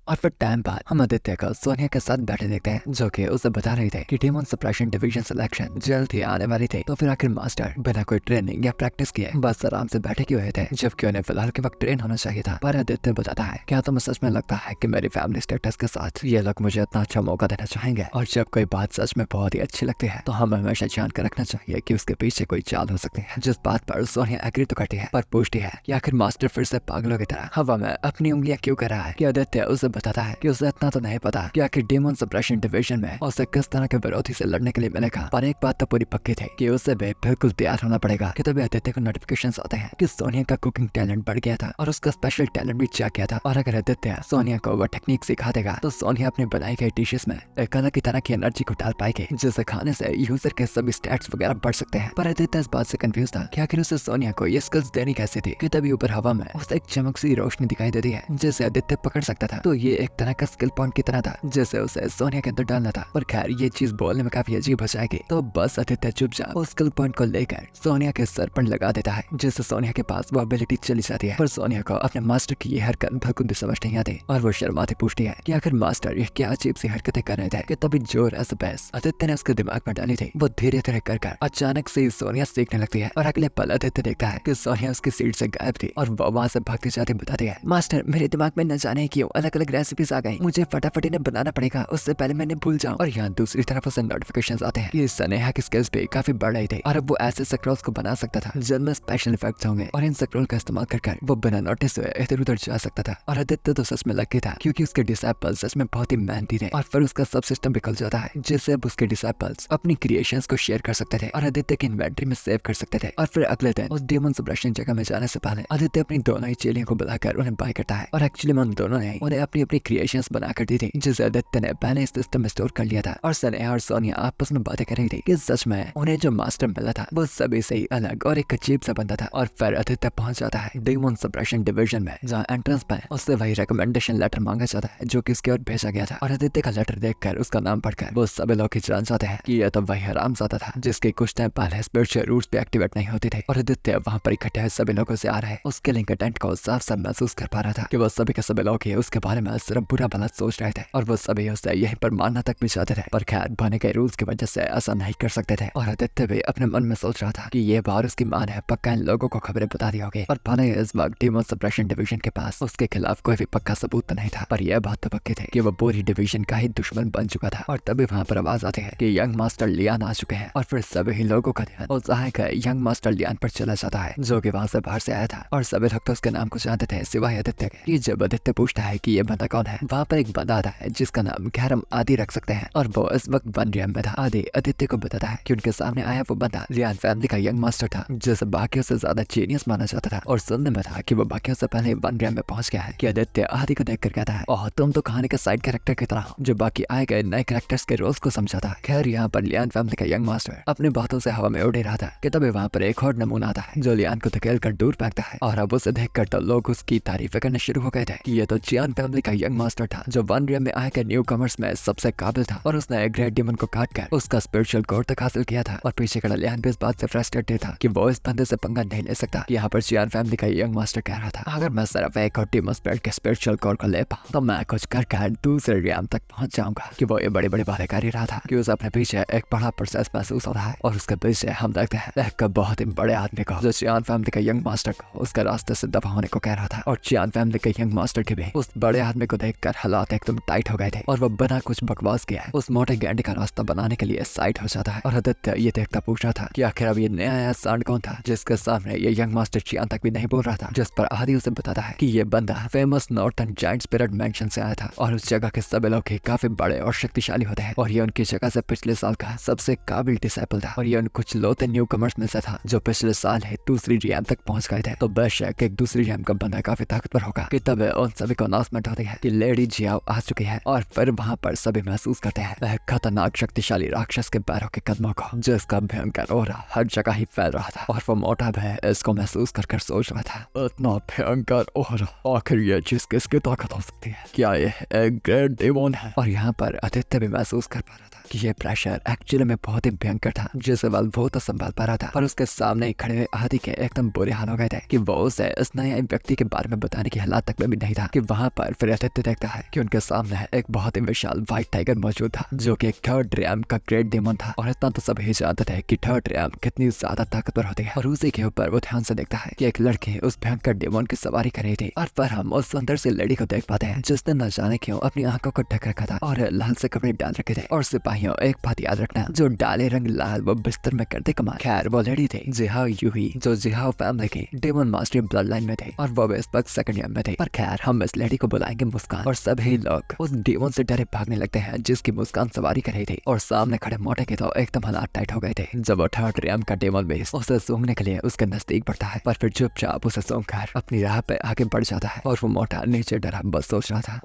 और फिर टाइम बाद हम आदित्य को सोनिया के साथ बैठे देखते हैं जो कि उसे बता रही थे कि डेमन सप्रेशन डिवीजन सिलेक्शन जल्द ही आने वाली थी, तो फिर आखिर मास्टर बिना कोई ट्रेनिंग या प्रैक्टिस किए बस आराम से बैठे क्यों हुए थे जबकि उन्हें फिलहाल के वक्त ट्रेन होना चाहिए था। पर आदित्य बताता है क्या तुम्हें सच में लगता है कि मेरी फैमिली स्टेटस के साथ ये लोग मुझे इतना अच्छा मौका देना चाहेंगे, और जब कोई बात सच में बहुत ही अच्छी लगती है तो हमें हमेशा जान कर रखना चाहिए कि उसके पीछे कोई चाल हो सकती है। जिस बात पर सोनिया एग्री तो करती है पर पूछती है कि आखिर मास्टर फिर से पागलों की तरह हवा में अपनी उंगलियां क्यों कर रहा है, कि आदित्य उसे बताता है कि उसे इतना तो नहीं पता कि आखिर डेमन सप्रेशन डिवीजन में उसे किस तरह के विरोधी से लड़ने के लिए मिलेगा, पर एक बात तो पूरी पक्की थी कि उसे भी बिल्कुल तैयार होना पड़ेगा कि तभी आदित्य को नोटिफिकेशंस आते हैं कि सोनिया का कुकिंग टैलेंट बढ़ गया था और उसका स्पेशल टैलेंट भी चेक किया था, और अगर आदित्य सोनिया को वो टेक्निक सिखा देगा तो सोनिया अपने बनाई गई डिशेस में एक अलग तरह की एनर्जी को डाल पाएगी जिसे खाने से यूजर के सभी स्टैट्स वगैरह बढ़ सकते हैं। पर आदित्य इस बात से कंफ्यूज था कि आखिर उसे सोनिया को ये स्किल्स देनी कैसे थी कि तभी ऊपर हवा में उसे एक चमक सी रोशनी दिखाई देती है जिसे आदित्य पकड़ सकता था, तो ये एक तरह का स्किल पॉइंट की तरह था जिसे उसे सोनिया के अंदर डालना था। पर खैर ये चीज बोलने में काफी अजीब हो जाएगी, तो बस आदित्य चुपचाप उस स्किल पॉइंट को लेकर सोनिया के सर पर लगा देता है, जिससे सोनिया के पास वो एबिलिटी चली जाती है। पर सोनिया को अपने मास्टर की ये हरकत बिल्कुल भी समझ नहीं आती और वो शर्माती पूछती है कि आखिर मास्टर ये क्या अजीब सी हरकतें कर रहे थे कि तभी जोर एस बेस आदित्य ने उसके दिमाग में डाली थी। वो धीरे धीरे कर अचानक से सोनिया सीखने लगती है और अगले पल आदित्य देखता है कि सोनिया उसकी सीट से गायब थी और वो वहाँ से भागती जाती बताती है, मास्टर मेरे दिमाग में न जाने क्यों अलग अलग रेसिपीज आ गई, मुझे फटाफट इन्हें बनाना पड़ेगा उससे पहले मैंने भूल जाऊं। और यहाँ दूसरी तरफ उसे नोटिफिकेशंस आते हैं कि स्नेहा की स्किल्स भी काफी बढ़ रही थी और अब वो ऐसे स्क्रॉल्स को बना सकता था जिनमें स्पेशल इफेक्ट्स होंगे और इन स्क्रॉल का इस्तेमाल कर वो बिना नोटिस हुए इधर उधर जा सकता था। और आदित्य तो सच में लकी था क्योंकि उसके डिसाइपल्स सच में बहुत ही मेहनती थे और फिर उसका सब सिस्टम भी खुल जाता है जिससे अब उसके डिसाइपल्स अपनी क्रिएशंस को शेयर कर सकते थे और आदित्य की इन्वेंटरी में सेव कर सकते थे। और फिर अगले दिन उस डेमन सब्रेशन जगह में जाने से पहले आदित्य अपनी दोनों ही चेलियों को बुलाकर उन्हें बाय करता है और एक्चुअली में उन दोनों ने उन्हें अपनी अपनी क्रिएशंस बनाकर दी थी जिसे आदित्य ने पहले इस सिस्टम में स्टोर कर लिया था। और स्नेहा और सोनिया आपस में बातें कर रही थी कि सच में उन्हें जो मास्टर मिला था वो सभी से ही अलग और एक अजीब सा बंदा था। और फिर आदित्य पहुंच जाता है डेमन सब्रेशन डिवीजन में जहाँ एंट्रेंस पे उससे वही रिकमेंडेशन लेटर मांगा जाता है जो कि उसकी ओर भेजा गया था। और आदित्य का लेटर देखकर उसका नाम पढ़कर वो सभी लोग जान जाते हैं कि यह तो वही हरामजादा था जिसके कुछ टाइम पहले स्पिरिचुअल रूट्स भी एक्टिवेट नहीं होती थे। और आदित्य वहाँ पर इकट्ठे हुए सभी लोगों से आ रहे उसके लिंक टेंट को साफ साफ महसूस कर पा रहा था कि वो सभी के सभी लोग ही उसके बारे में सिर्फ बुरा भला सोच रहे थे और वो सभी उसे यहीं पर मारना तक भी चाहते थे। पर खैर बने गए रूल्स की वजह से ऐसा नहीं कर सकते थे। और आदित्य भी अपने मन में सोच रहा था कि ये बार उसकी मां ने पक्का इन लोगों को खबरें बता दी होगी। और भले इस वक्त डेमन सप्रेशन डिवीजन के पास उसके खिलाफ कोई भी पक्का सबूत तो नहीं था, पर यह बात तो पक्की थी कि वो पूरी डिवीजन का ही दुश्मन बन चुका था। और तभी वहाँ पर आवाज आती है कि यंग मास्टर लियान आ चुके हैं और फिर सभी लोगों का ध्यान उस सहायक यंग मास्टर लियान पर चला जाता है जो कि वहाँ से बाहर से आया था। और सभी लोग तो उसके नाम को जानते थे सिवाय आदित्य के। जब आदित्य पूछता है कि ये बंदा कौन है, वहाँ पर एक बंदा आता है जिसका नाम खैर हम आदि रख सकते हैं और वो इस वक्त वन रियम में था। आदि आदित्य को बताता है कि उनके सामने आया वो बंदा लियान फैमिली का यंग मास्टर था जिसे बाकियों से ज्यादा जीनियस माना जाता था। और सुनने में था कि वो बाकियों से पहले वन रियम में पहुंच गया है कि आदित्य आदि को देखकर कहता है, ओह तुम तो कहानी के साइड कैरेक्टर की तरह हो जो बाकी आए गए नए कैरेक्टर्स के रोल्स को समझाता है। खैर यहाँ पर लियान फैमिली का यंग मास्टर अपने बातों से हवा में उड़ ही रहा था कि तभी वहाँ पर एक और नमूना आता है जो लियान को धकेल कर दूर फेंकता है। और अब उसे देखकर तो लोग उसकी तारीफें करने शुरू हो गए थे कि ये तो चियान फैमिली का यंग मास्टर था जो वन रियम में आए गए न्यू कमर्स में सबसे काबिल था और उसने एक ग्रेट डेमन को काट कर उसका स्पिरिचुअल कोर तक हासिल किया था। और पीछे खड़ा लियान भी इस बात से फ्रस्ट्रेटेड था कि वो इस बंदे से पंगा नहीं ले सकता। यहाँ पर चियान फैमिली का यंग मास्टर कह रहा था, अगर मैं सिर्फ एक और डेमन स्पिरिट के स्पिरिचुअल कोर को ले पाऊं तो मैं कुछ कर दूसरे रियम तक पहुंच जाऊंगा। कि वो ये बड़ी बड़ी बातें कर ही रहा था कि उसे अपने पीछे एक बड़ा प्रोसेस महसूस हो रहा है और उसके पीछे हम देखते हैं एक बहुत ही बड़े आदमी को जो चियान फैमिली का यंग मास्टर को उसके रास्ते से दफा होने को कह रहा था। और चियान फैमिली के यंग मास्टर के भी उस बड़े आदमी को देखकर हालात एकदम टाइट हो गए थे और वो बिना कुछ बकवास किया उस मोटे गैंडे का रास्ता बनाने के लिए साइड हो जाता है। और आदित्य ये देखता पूछ रहा था कि आखिर अब ये नया सांड कौन था जिसके सामने ये यंग मास्टर चियान तक भी नहीं बोल रहा था। जिस पर आदि उसे बताता है कि ये बंदा famous northern giant spirit mention से आया था और उस जगह के सभी लोग ही काफी बड़े और शक्तिशाली होते हैं और ये उनकी जगह से पिछले साल का सबसे काबिल डिसाइपल था। और ये उन कुछ लोते न्यू कमर्स में से था जो पिछले साल ही दूसरी रियम तक पहुंच गए थे। तो बेशक एक दूसरी रियम का बंदा काफी ताकतवर होगा कि तब उन सभी को अनाउंसमेंट होती है कि लेडी जियाओ आ चुकी है। और फिर वहाँ पर सभी महसूस करते हैं वह खतरनाक शक्तिशाली राक्षस के पैरों के कदमों को जिसका भयंकर ओरा हर जगह ही फैल रहा था। और वो मोटा भय इसको महसूस कर सोच रहा था, इतना भयंकर ओरा आखिर ये चीज किसकी ताकत हो सकती है, क्या ये एक ग्रेट डेमन है। और यहाँ पर आदित्य भी महसूस कर पा रहा था कि ये प्रेशर एक्चुअली में बहुत ही भयंकर था जिसे वो तो संभाल पा रहा था। पर उसके सामने ही खड़े हुए आदि के एकदम बुरे हाल हो गए थे कि वो उसे इस नए व्यक्ति के बारे में बताने की हालात तक में भी नहीं था। कि वहाँ पर फिर आदित्य देखता है कि उनके सामने एक बहुत ही विशाल व्हाइट टाइगर मौजूद था जो कि थर्ड रियम का ग्रेट डेमन था। और इतना तो सभी जानते थे कि थर्ड रियम कितनी ज्यादा ताकतवर होती है। और उसी के ऊपर वो ध्यान से देखता है कि एक लड़की उस भयंकर डेमन की सवारी कर रही थी। और फिर हम उस सुंदर सी लड़ी को देख पाते हैं जिसने न जाने क्यों अपनी आंखों को ढक रखा था और लाल से कपड़े डाल रखे थे। और सिपाहियों एक बात याद रखना, जो डाले रंग लाल वो बिस्तर में करते कमाल। खैर वो लड़ी थी जिहाओ यूही जो जिहाओ फैमिली की डेमन मास्टर ब्लड लाइन में थे और वो इस वक्त सेकंड ईयर में थे। पर खैर हम इस लड़ी को बुलाएंगे मुस्कान। और सभी लोग उस डेमन से डरे भागने लगते हैं जिसकी मुस्कान सवारी कर रही थी। और सामने खड़े मोटे के तो एकदम हालात टाइट हो गए थे जब वो थर्ड रियम का डेमन बेस उसे सूंघने के लिए उसके नजदीक बढ़ता है। पर फिर चुपचाप उसे सूंघकर अपनी राह पे आगे बढ़ जाता है। और वो मोटा नीचे डरा बस सोच रहा था,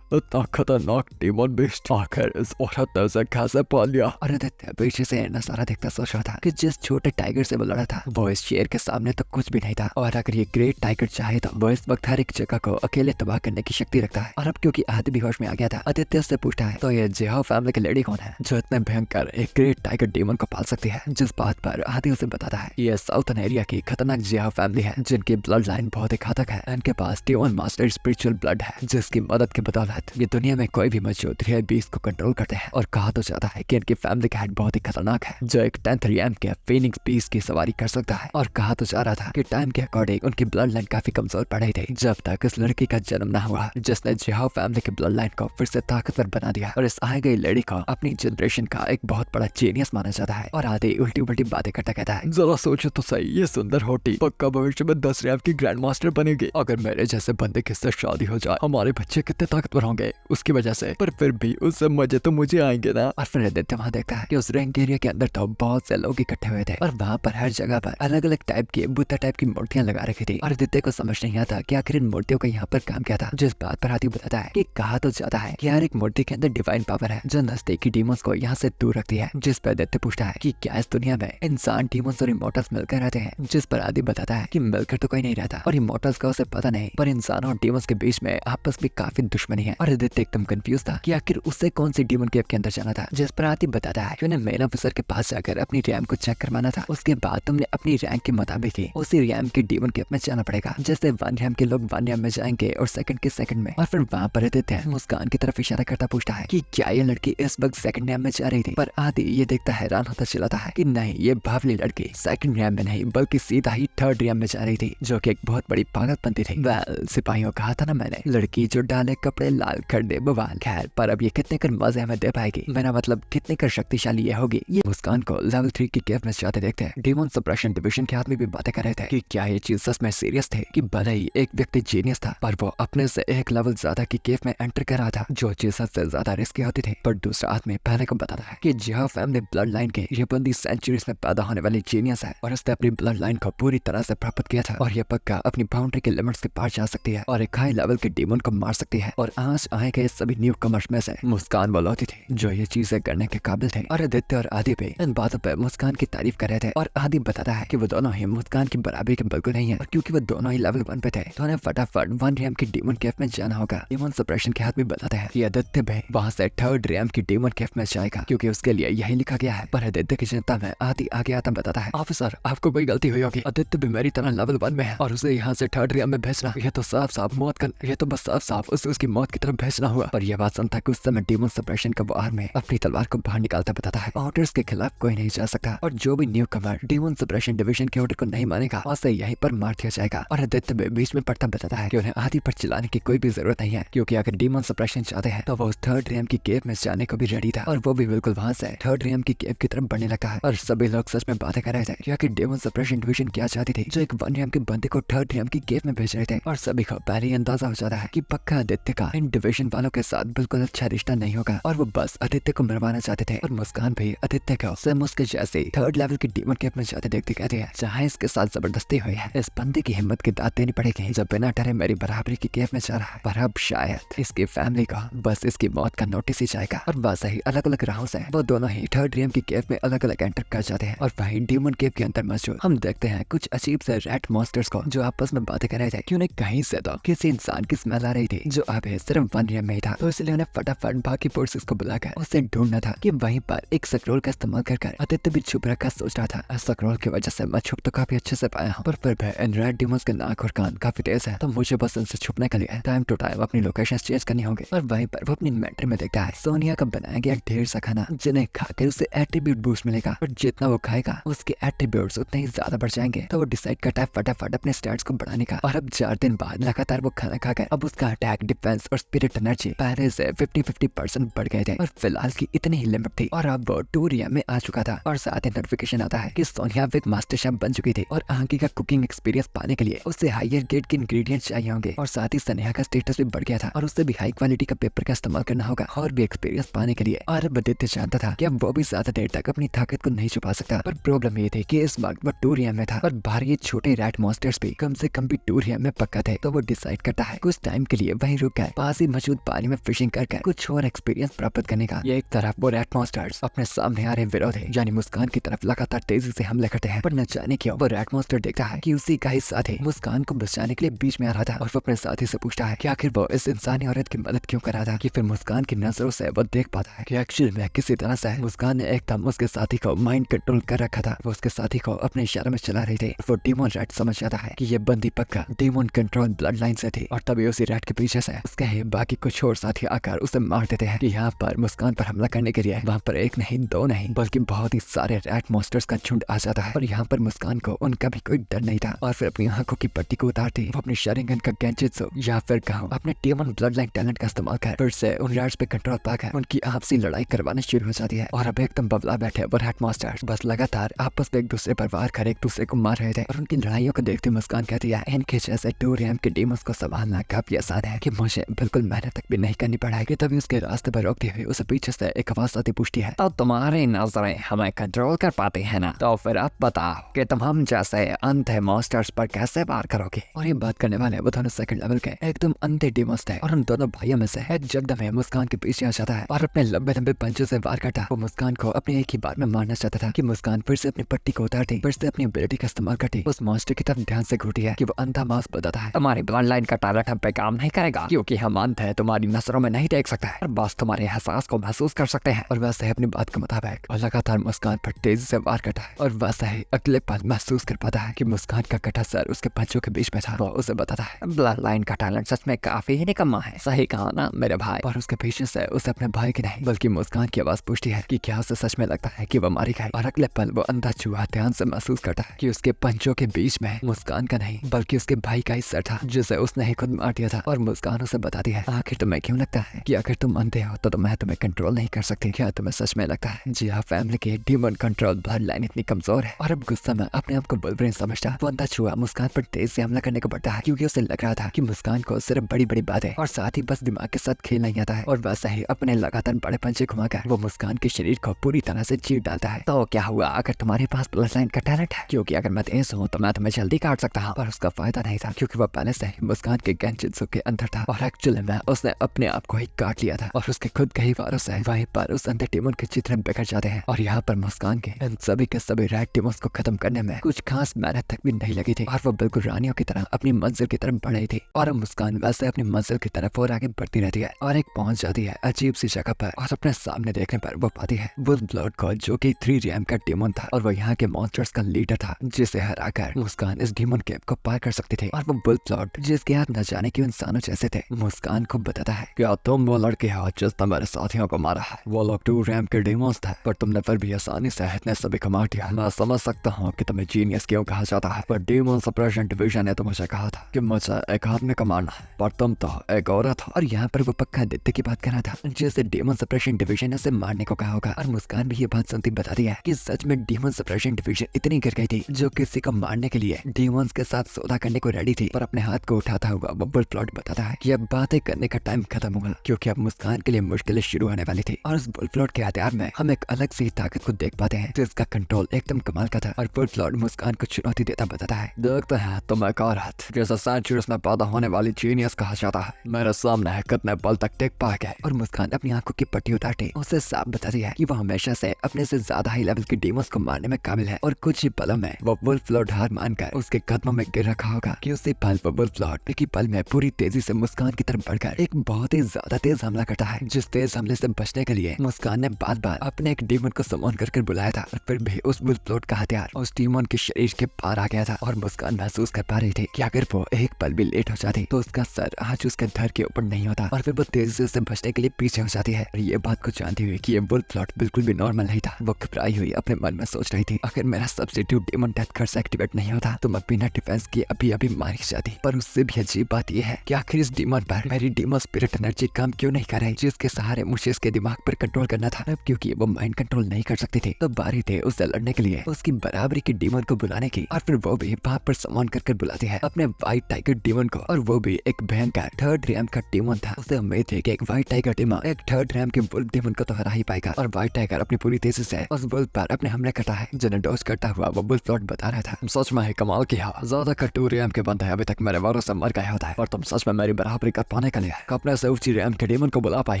इतना खतरनाक डीमन बीस्ट आखिर इस औरत ने उसे कैसे पाल लिया? और आदित्य पीछे से नजारा देखता सोच रहा था कि जिस छोटे टाइगर से वो लड़ा था वो इस शेर के सामने तो कुछ भी नहीं था, और अगर ये ग्रेट टाइगर चाहे तो वो इस वक्त हर एक जगह को अकेले तबाह करने की शक्ति रखता है। और अब क्योंकि आदि भी होश में आ गया था, आदित्य उससे पूछता है तो ये जिहाओ फैमिली की लेडी कौन है जो इतने भयंकर एक ग्रेट टाइगर डीमन को पाल सकती है? जिस बात पर आदि उसे बताता है ये साउथर्न एरिया की खतरनाक जिहाओ फैमिली है जिनकी ब्लड लाइन बहुत ही घातक है। इनके पास डेमन मास्टर स्पिरिचुअल ब्लड है जिसकी मदद की बदौलत ये दुनिया में कोई भी मौजूद रियल बीस्ट को कंट्रोल करते हैं। और कहा तो जाता है कि इनकी फैमिली का हेड बहुत ही खतरनाक है जो एक 10th रैंक के फीनिक्स बीस्ट की सवारी कर सकता है। और कहा तो जा रहा था कि टाइम के अकॉर्डिंग उनकी ब्लड लाइन काफी कमजोर पड़ रही थी जब तक इस लड़की का जन्म न हुआ जिसने जिहाओ फैमिली की ब्लड लाइन को फिर से ताकतवर बना दिया। और इस आए गई लेडी को अपनी जनरेशन का एक बहुत बड़ा जीनियस माना जाता है। और आधे उल्टी उल्टी बातें करता कहता है जरा सोचो तो सही, ये सुंदर होटी पक्का भविष्य में 10 रैंक की ग्रैंड मास्टर बनेगी। अगर मेरे जैसे बंदे के साथ शादी हो जाए हमारे बच्चे कितने ताकतवर होंगे उसकी वजह से, पर फिर भी उससे मजे तो मुझे आएंगे ना। और फिर आदित्य वहाँ देखता है कि उस रैंक एरिया के अंदर तो बहुत से लोग इकट्ठे हुए थे और वहाँ पर हर जगह पर अलग अलग टाइप की बुद्धा टाइप की मूर्तियां लगा रखी थी। और आदित्य को समझ नहीं आता कि आखिर इन मूर्तियों का यहाँ पर काम क्या था। जिस बात पर आदि बताता है कि कहा तो जाता है कि हर एक मूर्ति के अंदर डिवाइन पावर है जो नजदीकी डीमंस को यहाँ से दूर रखती है। जिस पर आदित्य पूछता है कि क्या इस दुनिया में इंसान डीमंस और इमोर्टल्स मिलकर रहते हैं? जिस पर आदि बताता है कि मिलकर तो कोई नहीं रहता और इमोर्टल्स का उसे पता नहीं, पर इंसानों और डीमंस के बीच में आपस में काफी दुश्मनी है। और आदित्य एकदम कंफ्यूज था कि आखिर उससे कौन सी डीमन केव के अंदर जाना था। जिस पर आदि बताता है कि उन्हें मेन ऑफिसर के पास जाकर अपनी रैंक को चेक करवाना था। उसके बाद तुमने अपनी रैंक के मुताबिक ही उसी रैंक के डीमन केव में जाना पड़ेगा। जैसे 1 रैंक के लोग 1 रैंक में जाएंगे और सेकंड के सेकंड में। और फिर वहाँ पर आदित्य मुस्कान की तरफ इशारा करता पूछता है कि क्या ये लड़की इस वक्त सेकंड रैंक में जा रही थी? पर आदि ये देखता हैरान होता चलाता है कि नहीं, ये बावली लड़की सेकंड रैंक में नहीं बल्कि सीधा ही 3rd रैंक में जा रही थी जो कि एक बहुत बड़ी पागलपंती थी। वेल, सिपाहियों कहा था ना मैंने, लड़की जो डाले कपड़े लाल कर दे बवाल। खैर, पर अब ये कितने कर मजे हमें दे पाएगी, मेरा मतलब कितने कर शक्तिशाली ये होगी। ये मुस्कान को लेवल 3 की केव में जाते देखते हैं। डीमन सप्रेशन डिवीजन के आदमी भी बातें कर रहे थे कि क्या ये चीज सच में सीरियस थे कि भले ही एक व्यक्ति जीनियस था पर वो अपने से एक लेवल ज्यादा की केव में एंटर कर रहा था जो चीज सबसे ज्यादा रिस्की होती थी। पर दूसरा आदमी पहले को बताता है कि जिहाओ फैमिली ब्लड लाइन के ये बंदी सेंचुरीज में पैदा होने वाली जीनियस है और उसने अपनी ब्लड लाइन को पूरी तरह से प्राप्त किया था और ये पक्का अपनी बाउंड्री के लिमिट्स के पार जा सकती है और एक हाई लेवल के डीमन को मार सकती है। और आज आए गए सभी न्यू कमर्स में से मुस्कान वो लौटी थी जो ये चीजें करने के काबिल थे। और आदित्य और आदि भी इन बातों पर मुस्कान की तारीफ कर रहे थे। और आदि बताता है कि वो दोनों ही मुस्कान की बराबरी के बिल्कुल नहीं है और क्योंकि वो दोनों ही लेवल 1 पे थे तो उन्हें फटाफट 1 रैंक की डीमन केव में जाना होगा। डीमन सप्रेशन के आदमी बताते हैं कि आदित्य भी वहाँ से 3rd रैंक की डीमन केव में जाएगा क्योंकि उसके लिए यही लिखा गया है। पर आदित्य की चिंता में आदि आगे आता बताता है ऑफिसर आपको कोई गलती हुई होगी, आदित्य भी मेरी तरह लेवल 1 में है और उसे यहाँ से 3rd रैंक में भेजना ये तो साफ साफ मौत का, ये तो बस साफ साफ उसे उसकी मौत की तरफ भेजना हुआ। पर यह बात सुनता कि उस समय डीमन सप्रेशन का वो आर्मी अपनी तलवार को बाहर निकालता बताता है ऑर्डर्स के खिलाफ कोई नहीं जा सकता और जो भी न्यू कमर डीमन सप्रेशन डिवीजन के ऑर्डर को नहीं मानेगा उसे यहीं पर मार दिया जाएगा। और आदित्य भी बीच में पड़ता बताता है कि उन्हें आदि पर चिल्लाने की कोई भी जरूरत नहीं है क्योंकि अगर डीमन सप्रेशन चाहते हैं तो वो उस 3rd रैंक की केव में जाने को भी रेडी था और वो भी बिल्कुल वहाँ से 3rd रैंक की केव की तरफ बढ़ने लगा है। और सभी लोग सच में बातें कर रहे थे कि आखिर डीमन सप्रेशन डिवीजन क्या चाहती थी जो एक 1 रैंक के बंदे को 3rd रैंक की केव में भेज रहे थे। और सभी को पहले ही अंदाजा हो जाता है कि पक्का आदित्य का इन डिवीजन वालों के साथ बिल्कुल अच्छा रिश्ता नहीं होगा और वो बस आदित्य को मरवाना चाहते थे। और मुस्कान भी आदित्य को सेम उसके जैसे 3rd लेवल की डीमन केव में जाते देखते कहते हैं जहाँ इसके साथ जबरदस्ती हुई है इस बंदे की हिम्मत की दाद देनी पड़ेगी जब बिना डरे मेरी बराबरी की केव में जा रहा है। पर अब शायद इसकी फैमिली को बस इसकी मौत का नोटिस ही जाएगा। और बस ही अलग अलग राहों से वो दोनों ही 3rd रैंक की केव में अलग अलग एंटर कर जाते हैं। और वहीं डीमन केव के अंदर मौजूद हम देखते हैं कुछ अजीब से रैट मॉन्स्टर्स को जो आपस में बातें कर रहे थे कि उन्हें कहीं से तो किसी इंसान की स्मेल आ रही थी जो अभी सिर्फ 1 रैंक में ही था। तो इसलिए उन्हें फटाफट बाकी फोर्सेस को बुलाकर उसे ढूंढना था कि वहीं पर एक स्क्रॉल का इस्तेमाल कर आदित्य भी छुप रखा सोच रहा था। स्क्रॉल की वजह से मैं छुप तो काफी अच्छे से पाया हूँ पर फिर भी इन रेड डीमंस के नाक और कान काफी तेज है तो मुझे बस इनसे छुपने के लिए टाइम टू टाइम अपनी लोकेशन चेंज करनी होगी। और वहीं पर वो अपनी इन्वेंटरी में देखता है सोनिया का बनाया गया ढेर सा खाना जिन्हें खाकर उसे एट्रीब्यूट बूस्ट मिलेगा और जितना वो खाएगा उसके एट्रीब्यूट्स उतने ही ज्यादा बढ़ जाएंगे। तो वो डिसाइड करता है फटाफट अपने स्टैट्स को बढ़ाने का। और अब 4 दिन बाद लगातार वो खाना खाकर अब उसका अटैक, डिफेंस और स्पिरिट एनर्जी पहले से 50-50% बढ़ गए थे और फिलहाल की इतनी ही लिमिट थी। और अब वो 2 रैंक में आ चुका था और साथ ही नोटिफिकेशन आता है कि सोनिया एक मास्टर शेफ बन चुकी थी और आगे का कुकिंग एक्सपीरियंस पाने के लिए उसे हायर ग्रेड के इंग्रेडिएंट्स चाहिए होंगे। और साथ ही स्नेहा का स्टेटस भी बढ़ गया था और उससे भी हाई क्वालिटी का पेपर का इस्तेमाल करना होगा और भी एक्सपीरियंस पाने के लिए। और अब आदित्य जानता था कि अब वो भी ज्यादा देर तक अपनी ताकत को नहीं छुपा सकता। पर प्रॉब्लम ये थी कि इस वक्त वो 2 रैंक में था और बाहर ये छोटे रैट मॉन्स्टर्स भी कम से कम भी 2 रैंक में पक्का थे। तो वो डिसाइड करता है कुछ टाइम के लिए वहीं रुक कर पास उसी मौजूद पानी में फिशिंग कर कुछ और एक्सपीरियंस प्राप्त करने का। ये एक तरफ वो रैट मॉन्स्टर्स अपने सामने आ रहे विरोधी यानी मुस्कान की तरफ लगातार तेजी से हमले करते हैं, पर न जाने क्यों वो रैट मॉन्स्टर देखता है कि उसी का ही साथी मुस्कान को बचाने के लिए बीच में आ रहा था और वो अपने साथी से पूछता है कि आखिर वो इस इंसानी औरत की मदद क्यों कर रहा था। कि फिर मुस्कान की नजरों से वो देख पाता है कि एक्चुअली में किसी तरह से मुस्कान ने एकदम उसके साथी को माइंड कंट्रोल कर रखा था। वो उसके साथी को अपने इशारे में चला रही थी। वो डीमन रैट समझ जाता है कि ये बंदी पक्का डीमन कंट्रोल ब्लड लाइन से थी और तभी उसी रैट के पीछे से उसके ही बाकी कुछ और साथी आकर उसे मार देते हैं। कि यहाँ पर मुस्कान पर हमला करने के लिए वहाँ पर एक नहीं दो नहीं बल्कि बहुत ही सारे रैट मॉन्स्टर्स का झुंड आ जाता है और यहाँ पर मुस्कान को उनका भी कोई डर नहीं था और फिर अपनी आंखों की पट्टी को उतारती वो अपनी शरिंगन का गेंजित्सु या फिर कहूँ अपने डीमन ब्लड लाइन टैलेंट का इस्तेमाल कर फिर से उन रैट्स पे कंट्रोल पाकर उनकी आपसी लड़ाई करवाना शुरू हो जाती है। और अब एकदम बबला बैठे वो रैट मॉन्स्टर्स बस लगातार आपस में एक दूसरे पर वार कर एक दूसरे को मार रहे थे और उनकी लड़ाइयों को देखते मुस्कान कहती है इनके जैसे 2 रैम के डीमंस को संभालना काफी आसान है कि मुझे बिल्कुल मेहनत तक भी नहीं करनी पड़ेगी। तभी उसके रास्ते पर रोकती हुई उसे पीछे से एक आवाज आती पूछती है तो तुम्हारी नजरें हमें कंट्रोल कर पाती है ना, तो फिर आप बताओ कि तुम हम जैसे अंधे मॉन्स्टर्स पर कैसे वार करोगे। और ये बात करने वाले वो दोनों सेकंड लेवल के एकदम अंधे डीमंस थे और उन दोनों भाइयों में से एक जगदम मुस्कान के पीछे आ जाता है और अपने लंबे लंबे पंचों से वार करता। वो मुस्कान को अपने एक ही बार में मारना चाहता था कि मुस्कान फिर से अपनी पट्टी को उतारती फिर से अपनी एबिलिटी का इस्तेमाल करती उस मॉन्स्टर की तरफ ध्यान से घूरती है कि वो अंधा मांस बताता है तुम्हारी ब्लड लाइन का टैलेंट हम पे काम नहीं करेगा क्योंकि हम अंधे हैं, तुम्हारी नजरों में नहीं देख सकते और बस तुम्हारे एहसास को महसूस कर सकते हैं। और वैसे ही अपनी बात के मुताबिक और लगातार मुस्कान पर तेजी से वार करता है और वैसे ही अगले पल महसूस कर पाता है कि मुस्कान का कटा सर उसके पंचों के बीच में था। वो उसे बताता है ब्लड लाइन का टैलेंट सच में काफी ही निकम्मा है, सही कहा ना मेरे भाई। और उसके पीछे से उसे अपने भाई की नहीं बल्कि मुस्कान की आवाज पूछती है कि क्या उसे सच में लगता है कि वो मारी गई। और अगले पल वो अंधा चूहा ध्यान से महसूस करता है कि उसके पंचों के बीच में मुस्कान का नहीं बल्कि उसके भाई का ही सर था जिसे उसने ही खुद मार दिया था। और मुस्कान उसे बताती है आखिर तुम्हें क्यों लगता है कि अगर तुम अंधे हो तो मैं तुम्हें कंट्रोल नहीं कर सकती। क्या तुम्हें सच में लगता है जी हाँ, फैमिली की डीमन कंट्रोल ब्लड लाइन इतनी कमजोर है। और अब गुस्सा में अपने आप को बुलब्रेन समझता वो अंधा चूहा मुस्कान पर तेज से हमला करने को बढ़ता है क्योंकि उसे लग रहा था कि मुस्कान को सिर्फ बड़ी बड़ी बातें और साथ ही बस दिमाग के साथ खेलना ही आता है। और वैसा ही अपने लगातार बड़े पंचे घुमाकर वो मुस्कान के शरीर को पूरी तरह से चीर डालता है। तो क्या हुआ अगर तुम्हारे पास ब्लड लाइन का टैलेंट है, क्योंकि अगर मैं तेज हूँ तो मैं तुम्हें जल्दी काट सकता हूँ। पर उसका फायदा नहीं था क्योंकि वो पहले से ही मुस्कान के गेंजित्सु के अंदर था और एक्चुअली में उसने अपने आप को ही काट लिया था और उसके खुद कई वारों से वहीं पर उस अंधे डीमन के चित्र बिखर जाते हैं। और यहाँ पर मुस्कान के इन सभी के सभी रैट डीमंस को खत्म करने में कुछ खास मेहनत तक भी नहीं लगी थी और वो बिल्कुल रानियों की तरह अपनी मंजिल की तरफ बढ़ रही थी। और अब मुस्कान वैसे अपनी मंजिल की तरफ और आगे बढ़ती रहती है और एक पहुंच जाती है अजीब सी जगह पर और अपने सामने देखने पर वो पाती है वुल्फ ब्लड को जो कि 3 रैम का डीमन था और वो यहाँ के मॉन्स्टर्स का लीडर था जिसे हराकर मुस्कान इस डीमन केव को पार कर सकती थी। और वो वुल्फ ब्लड जिसके हाथ न जाने क्यों इंसानों जैसे थे मुस्कान को बताता है क्या तुम वो लड़के हो जिसने मेरे साथियों को मारा है। वो लोग 2 रैम के डीमंस थे पर तुमने फिर भी आसानी से इतने सभी को मार दिया। मैं समझ सकता हूँ कि तुम्हें जीनियस क्यों कहा जाता है, पर डीमन सप्रेशन डिवीजन ने तो मुझे कहा था कि मुझे एक आदमी को मारना है पर तुम तो एक औरत हो। और यहाँ पर वो पक्का आदित्य की बात कर रहा था जिसे डीमन सप्रेशन डिवीजन ने उसे मारने को कहा होगा। और मुस्कान भी ये बात सुनती बताती है कि सच में डीमन सप्रेशन डिवीजन इतनी गिर गई थी जो किसी को मारने के लिए डीमंस के साथ सौदा करने को रेडी थी। पर अपने हाथ को उठाता हुआ वो वुल्फ ब्लड बताता है कि अब बातें करने का टाइम खत्म हुआ क्योंकि अब मुस्कान के लिए मुश्किलें शुरू होने वाली थी। और उस वुल्फ ब्लड के हथियार में हम एक अलग सी ताकत को देख पाते हैं जिसका कंट्रोल एकदम कमाल का था। और वुल्फ ब्लड मुस्कान को चुनौती देता बताता है देखते हैं तुम एक औरत जैसा सेंचुरीज में पैदा होने वाली जीनियस कहा जाता है मेरे सामने है कितने बल तक टिक पाएंगे। और मुस्कान अपनी आंखों की पट्टी उतारते उसे साफ बताती है कि वो हमेशा से अपने से ज्यादा हाई लेवल के डीमंस को मारने में काबिल है और कुछ ही पलों में वो वुल्फ ब्लड हार मानकर उसके कदमों में गिर रखा होगा कि उसी पल वो वुल्फ ब्लड एक ही पल में पूरी तेजी से मुस्कान की तरफ बढ़कर एक बहुत ही ज्यादा तेज हमला करता है। जिस तेज हमले से बचने के लिए मुस्कान ने बार बार अपने एक डीमन को समन कर बुलाया था और फिर भी उस वुल्फ ब्लड का हथियार उस डीमन के शरीर के पार आ गया था। और मुस्कान महसूस कर पा रही थी कि अगर वो एक पल भी लेट हो जाती तो उसका सर आज उसके धड़ के ऊपर नहीं होता और फिर वो तेजी से उसे बचने के लिए पीछे हो जाती है। और ये बात को जानती हुई कि ये वुल्फ ब्लड बिल्कुल भी नॉर्मल नहीं था वो घबराई हुई अपने मन में सोच रही थी अगर मेरा सब्स्टिट्यूट डीमन डेथ कर्स एक्टिवेट नहीं होता तो मैं बिना डिफेंस किए अभी अभी मारी जाती। पर उससे भी अजीब बात यह है कि आखिर इस डीमन पर मेरी डीमन स्पिरिट एनर्जी काम क्यों नहीं कर रही जिसके सहारे मुझे इसके दिमाग पर कंट्रोल करना था। अब क्योंकि वो माइंड कंट्रोल नहीं कर सकती थी तो बारी थे उससे लड़ने के लिए उसकी बराबरी की डीमन को बुलाने की। और फिर वो भी वहाँ पर सम्मान कर बुलाती है अपने व्हाइट टाइगर डीमन को और वो भी एक भयंकर 3rd रैम का डीमन था। उसे उम्मीद थी कि एक व्हाइट टाइगर डीमन एक 3rd रैम के वुल्फ डीमन को तो हरा ही पाएगा। और व्हाइट टाइगर अपनी पूरी तेजी से उस वुल्फ पर अपने हमले करता है जिन्हें डॉज करता हुआ वो वुल्फ ब्लड बता रहा था सच में ही कमाल किया ज्यादा का 2 रैम के बंदे अभी तक मेरे वारों से मर गए होता है और तुम सच में मेरी बराबरी कर पाने के लिए अपने से ऊंची रैंक के डेमन को बुला पाई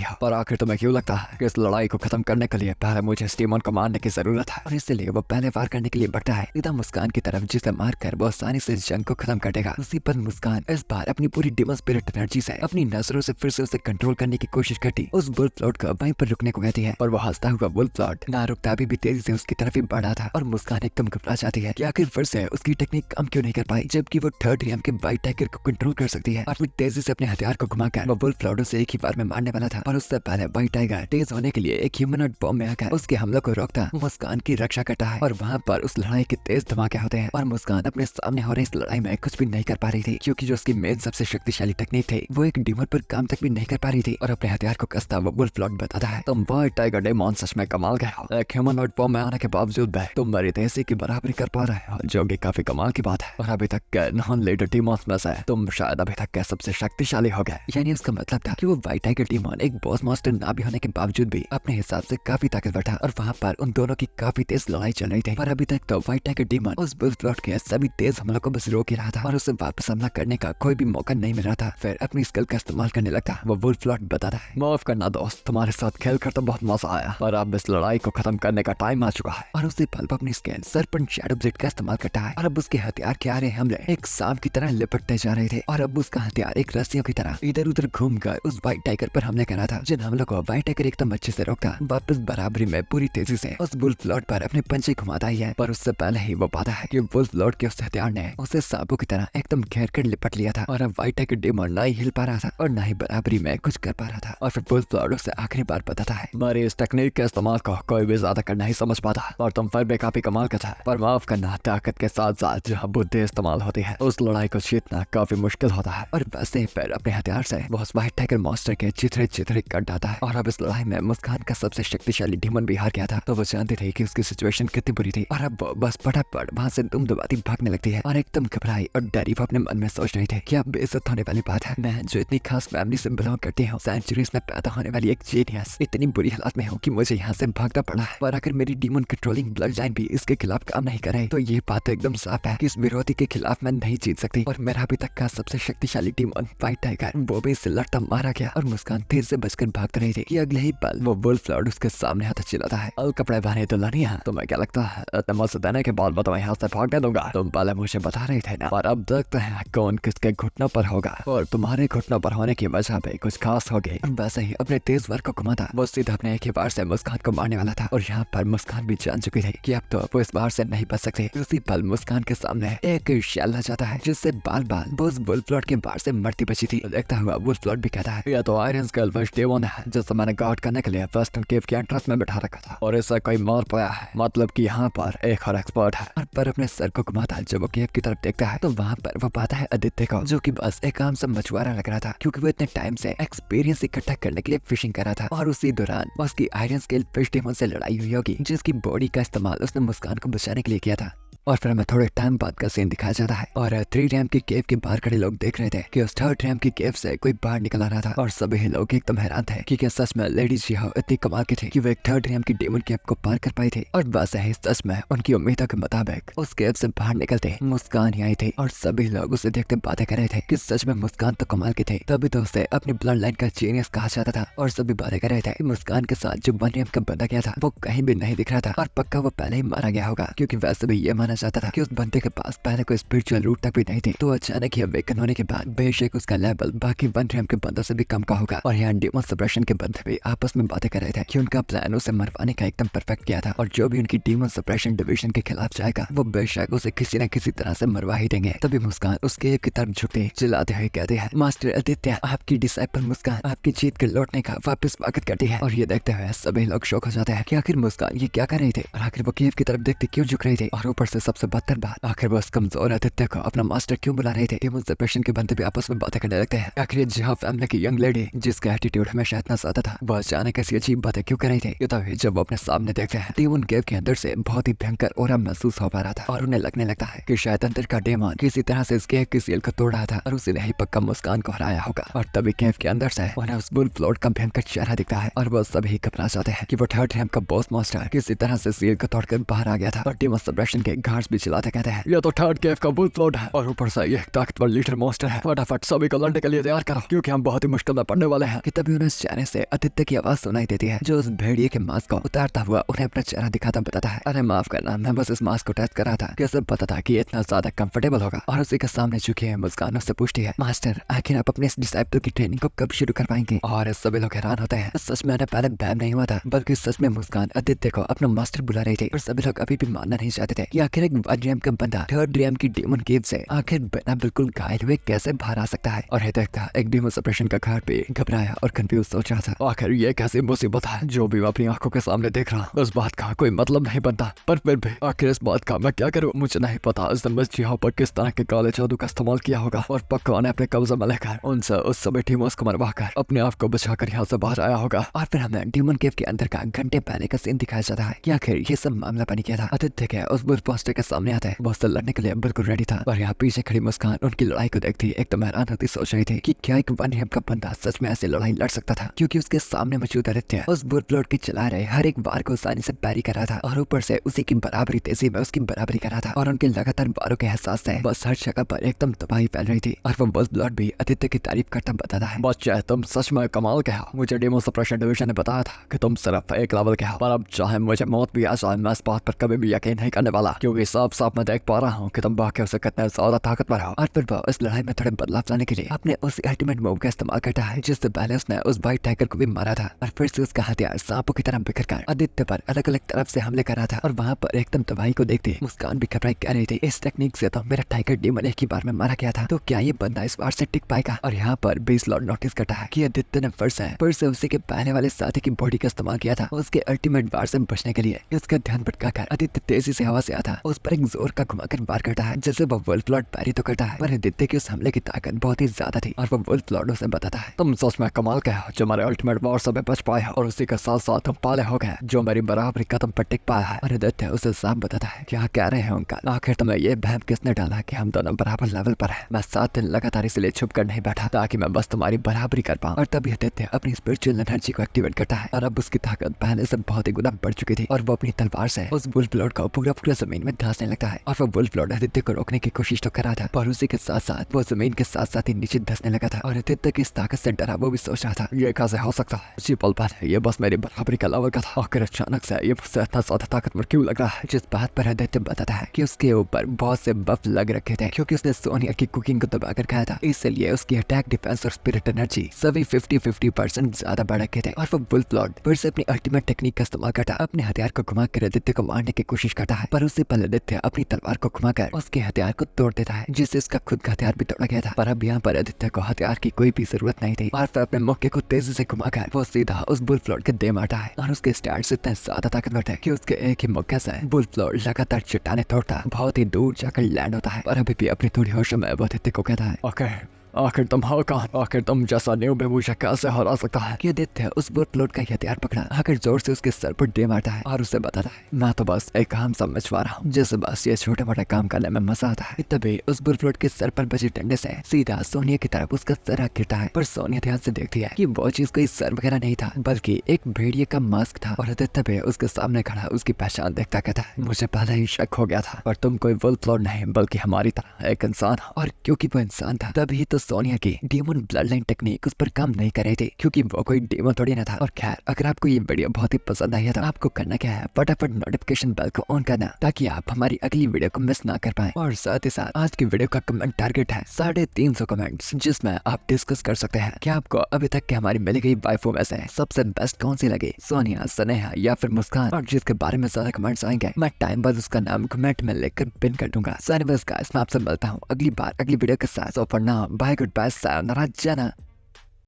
हो। पर आखिर तुम्हें क्यों लगता है कि इस लड़ाई को खत्म करने के लिए पहले मुझे इस डेमन को मारने की जरूरत है? और इसलिए वो पहले वार करने के लिए बढ़ता है सीधा मुस्कान की तरफ, जिसे मारकर वो आसानी से इस जंग को खत्म कर देगा। उसी पर मुस्कान इस बार अपनी पूरी डेमन स्पिरिट एनर्जी से अपनी नजरों से फिर से उसे कंट्रोल करने की कोशिश करती, उस वुल्फ लॉर्ड को वहीं पर रुकने को कहती है। और वो हंसता हुआ वुल्फ लॉर्ड ना रुकता भी तेजी से उसकी तरफ ही बढ़ा था। और मुस्कान एकदम घबरा जाती है कि आखिर फिर से उसकी टेक्निक काम क्यों नहीं कर पाई, जबकि वो थर्ड रैंक के वाइट टाइगर को कंट्रोल कर सकती है। और फिर तेजी से अपने हथियार को घुमाकर वो वुल्फ लॉर्ड से एक ही बार में मारने वाला था। और उससे पहले वाइट टाइगर तेज होने के लिए एक ह्यूमनॉइड बॉम्ब में आकर उसके हमलों को रोकता, मुस्कान की रक्षा करता है। और वहाँ पर उस लड़ाई के तेज धमाके होते हैं और मुस्कान अपने सामने हो रही इस लड़ाई में कुछ भी नहीं कर पा रही थी, क्योंकि जो उसकी मेन सबसे शक्तिशाली टेक्निक थी वो एक डीमन पर काम तक भी नहीं कर पा रही थी। और अपने हथियार को कसता वो वुल्फ लॉर्ड बताता है, तुम वाइट टाइगर डेमन सच में कमाल गए हो। एक ह्यूमनॉइड फॉर्म में आने के बावजूद भी तुम मेरी तेजी की बराबरी कर पा रहे हो, जो कि काफी कमाल की बात है। और अभी तक के नॉन लीडर डेमन्स में से तुम शायद अभी तक के सबसे शक्तिशाली हो गए। यानी उसका मतलब था कि वो वाइट टाइगर डेमन एक बॉस मास्टर ना भी होने के बावजूद भी अपने हिसाब से काफी ताकतवर था। और वहाँ पर उन दोनों की काफी तेज लड़ाई चल रही थी। पर अभी तक तो वाइट टाइगर डेमन उस वुल्फ लॉर्ड के सभी तेज हमलों को बस रोक ही रहा था और उसे वापस हमला करने का कोई भी मौका नहीं मिल रहा था। फिर अपनी स्किल का इस्तेमाल करने लगता। वो वुल्फ लॉर्ड बताता है, माफ करना दोस्त, तुम्हारे साथ खेलकर तो बहुत मजा आया, पर अब इस लड़ाई को खत्म करने का टाइम आ चुका है। और उसे पल अपनी स्किल सरपंच शैडो ब्लेड का इस्तेमाल करता है। और अब उसके हथियार के आ रहे हमले एक सांप की तरह लिपटते जा रहे थे। और अब उसका हथियार एक रस्सियों की तरह इधर उधर घूमकर उस व्हाइट टाइगर पर हमले कर रहा था, जिन हमलों को व्हाइट टाइगर एकदम अच्छे से रोकता। वापस बराबरी में पूरी तेजी से उस वुल्फ लॉर्ड पर अपने पंजे घुमाता ही है। पर उससे पहले ही वो पाता है कि वुल्फ लॉर्ड के उस हथियार ने उसे सांपों की तरह एकदम घेर कर लिपट लिया था। और अब व्हाइट टाइगर डेमन ना ही हिल पा रहा था और ना ही बराबरी में कुछ कर पा रहा था। और फिर वुल्फ लॉर्ड उसे आखिरी बार बताता है, मेरी इस टेक्निक के इस्तेमाल को कोई भी ज्यादा कर नहीं समझ पाता, और तुम फिर भी काफी कमाल का था। पर माफ करना, ताकत के साथ साथ जहाँ बुद्धि इस्तेमाल होती है उस लड़ाई को जीतना काफी मुश्किल होता है। और वैसे फिर अपने हथियार से वो उस व्हाइट टाइगर मॉन्स्टर के चिथड़े चिथड़े कर डालता है। और अब इस लड़ाई में मुस्कान का सबसे शक्तिशाली डेमन भी हार गया था। तो वो जानती थी कि उसकी सिचुएशन कितनी बुरी थी। और अब वो बस फटाफट वहाँ से दुम दबाती भागने लगती है और एकदम घबराई और डरी वो अपने मन में सोच रही थी कि अब बेइज्जत होने वाली बात है। मैं जो इतनी खास फैमिली से बिलोंग करती हूँ, सेंचुरीज में पैदा होने वाली एक जीनियस, इतनी बुरी हालत में हूँ कि मुझे यहाँ से भागना पड़ा है। और अगर मेरी डीमन कंट्रोलिंग ब्लड लाइन भी इसके खिलाफ काम नहीं करे तो ये बात एकदम साफ है कि इस विरोधी के खिलाफ मैं नहीं जीत सकती। और मेरा अभी तक का सबसे शक्तिशाली डीमन व्हाइट टाइगर वो भी इससे लड़ता मारा गया। और मुस्कान तेज से बचकर भाग रही थी कि अगले ही पल वो वुल्फ लॉर्ड उसके सामने हाथ चिल्लाता है, अल कपड़े पहने तो लानिया, तुम्हें क्या लगता है इतने मौत देने के बाद मैं तुम्हें यहाँ से भागने दूंगा? तुम पहले मुझे बता रहे थे ना। और अब देखते हैं कौन किसके घुटनों पर होगा, और तुम्हारे घुटनों पर होने की वजह पे कुछ खास हो गई। वैसे ही अपने तेज वार को घुमाता वो सीधा अपने एक ही बार से मुस्कान को मारने वाला था। और यहाँ पर मुस्कान भी जान चुकी थी कि अब तो वो इस बार से नहीं बच सकती। उसी पल मुस्कान के सामने एक शैल आ जाता है जिससे बाल बाल वो उस वुल्फ लॉर्ड के बार से मरती बची थी। देखता हुआ वुल्फ लॉर्ड भी कहता है, यह तो आयरन स्केल फर्स्ट डेमन है जिसे मैंने गार्ड करने के लिए वेस्टर्न केव के एंट्रेंस में बैठा रखा था, और इससे कोई मार पाया है, मतलब कि यहाँ पर एक और एक्सपर्ट है। और पर अपने सर को घुमाता जब वो केव की तरफ देखता है तो वहाँ पर वो पाता है आदित्य को, जो कि बस एक आम सा मछुआरा लग रहा था, क्योंकि वो इतने टाइम से एक्सपीरियंस इकट्ठा करने के लिए फिशिंग कर रहा था। और उसी दौरान उसकी आयरन स्केल फिश डेमन से लड़ाई हुई होगी, जिसकी बॉडी का इस्तेमाल उसने मुस्कान को बचाने के लिए किया था। और फिर हमें थोड़े टाइम बाद का सीन दिखाया जाता है और 3 रैम की केव के बाहर खड़े लोग देख रहे थे कि उस 3rd रैम की केव से कोई बाहर निकल आ रहा था। और सभी लोग एकदम हैरान थे कि क्या सच में लेडी जिहा इतनी कमाल की थी कि वो एक 3rd रैम की डेमन केव को पार कर पाई थी। और वैसे ही सच में उनकी उम्मीदों के मुताबिक उस केव से बाहर निकलते मुस्कान ही आई थी। और सभी लोग उसे देखते बातें कर रहे थे कि सच में मुस्कान तो कमाल की थी, तभी तो उसे अपनी ब्लड लाइन का जीनियस कहा जाता था। और सभी बातें कर रहे थे कि मुस्कान के साथ जो 1 रैम का बंदा गया था वो कहीं भी नहीं दिख रहा था, और पक्का वो पहले ही मारा गया होगा, क्योंकि वैसे भी ये माना जाता था कि उस के पास पहले कोई स्पिरिचुअल रूट तक भी नहीं थी। तो अचानक ही अवेकन होने के बाद बेशक उसका लेवल बाकी 1 रैम के बंदों से भी कम का होगा। और यहाँ डेमन सप्रेशन के बंदे भी आपस में बातें कर रहे थे कि उनका प्लान उसे मरवाने का एकदम परफेक्ट किया था, और जो भी उनकी डेमन सप्रेशन डिवीजन के खिलाफ जाएगा वो बेशक उसे किसी न किसी तरह से मरवा ही देंगे। तभी मुस्कान उसके की तरफ झुकते चिल्लाते हुए कहते हैं, मास्टर आदित्य, आपकी डिसाइपल मुस्कान आपकी जीत के लौटने का वापस स्वागत करती है। और ये देखते हुए सभी लोग शौक हो जाते हैं कि आखिर मुस्कान ये क्या कर रहे थे, और आखिर वो केव की तरफ देखते क्यों झुक रहे थे, और ऊपर से सबसे बदतर बात, आखिर वो कमजोर आदित्य को अपना मास्टर क्यों बुला रहे थे। डेमन सप्रेशन के बंदे भी आपस में बातें करने लगते हैं। आखिर जिहा फैमिली की यंग लेडी जिसका एटीट्यूड हमेशा इतना ज्यादा था, वो अचानक ऐसी अजीब बातें क्यों कर रही थी। तभी जब वो अपने सामने देखते हैं डेमन केव के अंदर से बहुत ही भयंकर ऑरा महसूस हो पा रहा था, और उन्हें लगने लगता है कि शायद अंदर का डेमन किसी तरह से इस केव की सील को तोड़ रहा था और उसी ने ही पक्का मुस्कान को हराया होगा। और तभी केव के अंदर से उन्हें उस वुल्फ लॉर्ड का भयंकर चेहरा दिखता है, और वो सभी घबरा जाते हैं कि वो 3rd रैम का बॉस मास्टर किसी तरह से सील को तोड़कर बाहर आ गया था और डेमन सप्रेशन के कार्स भी चलाते कहते हैं। ये तो थर्ड केव का बुल प्लॉट है और ऊपर से ये ताकतवर लीडर मॉन्स्टर है। फटाफट सभी को लड़ने के लिए तैयार करो क्योंकि हम बहुत ही मुश्किल में पड़ने वाले हैं। कि तभी उन्हें चेहरे से आदित्य की आवाज सुनाई देती है जो उस भेड़िए के मास्क को उतारता हुआ उन्हें अपना चेहरा दिखाता बताता है, अरे माफ करना, मैं बस इस मास्क को टेस्ट कर रहा था, कैसे पता था कि इतना ज्यादा कंफर्टेबल होगा। और उसी के सामने झुकी है मुस्कान उससे पूछती है, मास्टर आखिर आप अपने इस डिसाइपल की ट्रेनिंग को कब शुरू कर पाएंगे। और सभी लोग हैरान होते हैं। सच में पहले बैम नहीं हुआ था, बल्कि सच में मुस्कान आदित्य को अपना मास्टर बुला रही थी। और सभी लोग अभी भी मानना नहीं चाहते थे कि आखिर एक 1 रैम का बंदा 3rd रैम की डेमन केव से आखिर बिना बिल्कुल घायल हुए कैसे बाहर आ सकता है। और देखता एक डेमन ऑपरेशन का घर पे घबराया और कंफ्यूज सोच रहा था, आखिर ये कैसी मुसीबत है जो भी मैं अपनी आंखों के सामने देख रहा हूँ। उस बात का कोई मतलब नहीं बनता, पर फिर भी आखिर इस बात का मैं क्या करूँ। मुझे नहीं पता इस यहाँ पर किस तरह के काले जादू का इस्तेमाल किया होगा और पक्का ने अपने कब्जे में लेकर उनसे उस सभी टीमों को मरवा कर अपने आप को बचाकर यहाँ से बाहर आया होगा। और फिर हमें डेमन केव के अंदर का घंटे पहले का सीन दिखाया जाता है कि आखिर ये सब मामला बनी क्या था। आदित्य के उस बुल पोस्टर के सामने आता है, वो उससे लड़ने के लिए बिल्कुल रेडी था। और यहाँ पीछे खड़ी मुस्कान उनकी लड़ाई को देखती एकदम हैरान होती सोच रही थी कि क्या एक 1 रैम का बंदा सच में ऐसे लड़ाई लड़ सकता था, क्योंकि उसके सामने मौजूद आदित्य उस बुल प्लॉट की चला रहे हर एक बार को आसानी से पैरी कर रहा था और ऊपर से उसी की बराबरी तेजी में उसकी बराबरी कर रहा था। और उनके लगातार बारों के एहसास से बस हर जगह पर एकदम तबाही फैल रही थी। और वो बुल प्लॉट भी आदित्य की तारीफ करता बताता है, बच्चे तुम सच में कमाल के हो। मुझे डेमो सप्रेशन डिवीजन ने बताया था कि तुम सिर्फ एक लेवल के हो, पर अब चाहे मुझे मौत भी आ जाए मैं इस बात पर कभी भी यकीन नहीं करने वाला, क्योंकि साफ साफ मैं देख पा रहा हूँ कि तुम बाकी से कितने ज्यादा ताकतवर हो। और फिर वो इस लड़ाई में थोड़े बदलाव लाने के लिए अपने उस अल्टीमेट मूव का इस्तेमाल करता है जिससे पहले उसने उस व्हाइट टाइगर को भी मारा था। और फिर से उसका हथियार सांपों की तरह बिखर कर आदित्य पर अलग अलग तरफ से हमले कर रहा था। और वहाँ पर एकदम तबाही को देखते मुस्कान भी घबराई कह रही थी, इस टेक्निक से तो मेरा टाइगर डेमन एक ही बार में मारा गया था, तो क्या ये बंदा इस बार से टिक पाएगा। और यहाँ पर बेस लॉर्ड नोटिस करता है कि आदित्य ने फिर से उसी के पहले वाले साथी की बॉडी का इस्तेमाल किया था उसके अल्टीमेट वार से बचने के लिए। उसका ध्यान भटकाकर आदित्य तेजी से हवा से आता उस पर एक जोर का घुमाकर वार करता है, जैसे वो वुल्फ लॉर्ड पैरी तो करता है, पर आदित्य की उस हमले की ताकत बहुत ही ज्यादा थी। और वो वुल्फ लॉर्ड उसे बताता है, तुम सच में कमाल के हो जो हमारे अल्टीमेट वॉर से बच पाए और उसी के साथ साथ तुम पाले हो गए जो मेरी बराबरी कदम पर टिक पाया है। और आदित्य उसे साफ बताता है, क्या कह रहे हैं उनका, आखिर तुम्हें ये बहम किसने डाला कि हम दोनों बराबर लेवल पर हैं। मैं 7 दिन लगातार इसलिए छुप कर नहीं बैठा ताकि मैं बस तुम्हारी बराबरी कर पाऊं। और तभी आदित्य अपनी स्पिरिचुअल एनर्जी को एक्टिवेट करता है और अब उसकी ताकत पहले से बहुत ही गुना बढ़ चुकी थी। और वो अपनी तलवार से उस वुल्फ लॉर्ड को पूरा जमीन में धंसने लगता है। और वो वुल्फ लॉर्ड आदित्य को रोकने की कोशिश तो कर रहा था, पर उसी के साथ साथ वो जमीन के साथ साथ ही नीचे धंसने लगा था। और आदित्य की इस ताकत से डरा वो भी सोच रहा था, ये कैसे हो सकता है। जी पल पहले ये बस मेरी बराबरी का लेवल का था, आखिर अचानक से ये मुझसे इतना ज्यादा ताकतवर क्यों लग रहा है। जिस बात पर आदित्य बताता है कि उसके ऊपर बहुत से बफ लग रखे थे क्योंकि उसने सोनिया की कुकिंग को दबा कर खाया था, इसलिए उसकी अटैक, डिफेंस और स्पिरिट एनर्जी सभी 50-50% ज्यादा बढ़ रखे थे। और वो वुल्फ लॉर्ड फिर से अपनी अल्टीमेट टेक्निक का इस्तेमाल करता अपने हथियार को घुमाकर आदित्य को मारने की कोशिश करता है, पर उससे पहले आदित्य अपनी तलवार को घुमाकर उसके हथियार को तोड़ देता है, जिससे उसका खुद का हथियार भी तोड़ा गया था। पर अब यहाँ पर आदित्य को हथियार की कोई भी जरूरत नहीं थी। और फिर अपने मौके को तेजी से घुमाकर वो सीधा उस वुल्फ लॉर्ड के दे मारता है। और उसके स्टैट्स इतने ज्यादा ताकतवर थे कि उसके एक ही मौके से वुल्फ लॉर्ड लगातार चट्टाने तोड़ता बहुत ही दूर जाकर लैंड होता है। और अभी भी अपनी थोड़ी होश में वो आदित्य को कहता है, आखिर तुम हो कहाँ, आखिर तुम जैसा न्यू भी मुझे कैसे हरा सकता है। कि आदित्य उस वुल्फ लॉर्ड का हथियार पकड़ा आकर जोर से उसके सर पर दे मारता है और उसे बताता है, मैं तो बस एक काम समझवा रहा हूँ जिससे बस ये छोटे मोटे काम करने में मजा आता है। तभी उस वुल्फ लॉर्ड के सर पर बजे डंडे से सीधा सोनिया की तरफ उसका सर गिरता है, पर सोनिया ध्यान से देखती है कि वो चीज कोई सर वगैरह नहीं था बल्कि एक भेड़िए का मास्क था। और आदित्य भी उसके सामने खड़ा उसकी पहचान देखता कहता है, मुझे पहले ही शक हो गया था, पर तुम कोई वुल्फ लॉर्ड नहीं बल्कि हमारी तरह एक इंसान हो। और क्योंकि वो इंसान था तभी तो सोनिया की डेमन ब्लड लाइन टेक्निक उस पर काम नहीं कर रही थी, क्योंकि वो कोई डेमन थोड़ी ना था। और खैर, अगर आपको ये वीडियो बहुत ही पसंद आई है तो आपको करना क्या है, फटाफट नोटिफिकेशन बेल को ऑन करना ताकि आप हमारी अगली वीडियो को मिस ना कर पाए। और साथ ही साथ आज की वीडियो का कमेंट टारगेट है 350 कमेंट्स, जिसमें आप डिस्कस कर सकते हैं कि आपको अभी तक की हमारी मिली गई वाइफों में से सबसे बेस्ट कौन सी लगी, सोनिया, स्नेहा या फिर मुस्कान। और जिसके बारे में ज्यादा कमेंट्स आएंगे मैं टाइम बाद उसका नाम कमेंट में लिखकर पिन कर दूंगा। मैं आपसे मिलता हूँ अगली बार अगली वीडियो के साथ। So for now bye, good bye, सायोनारा, जाना।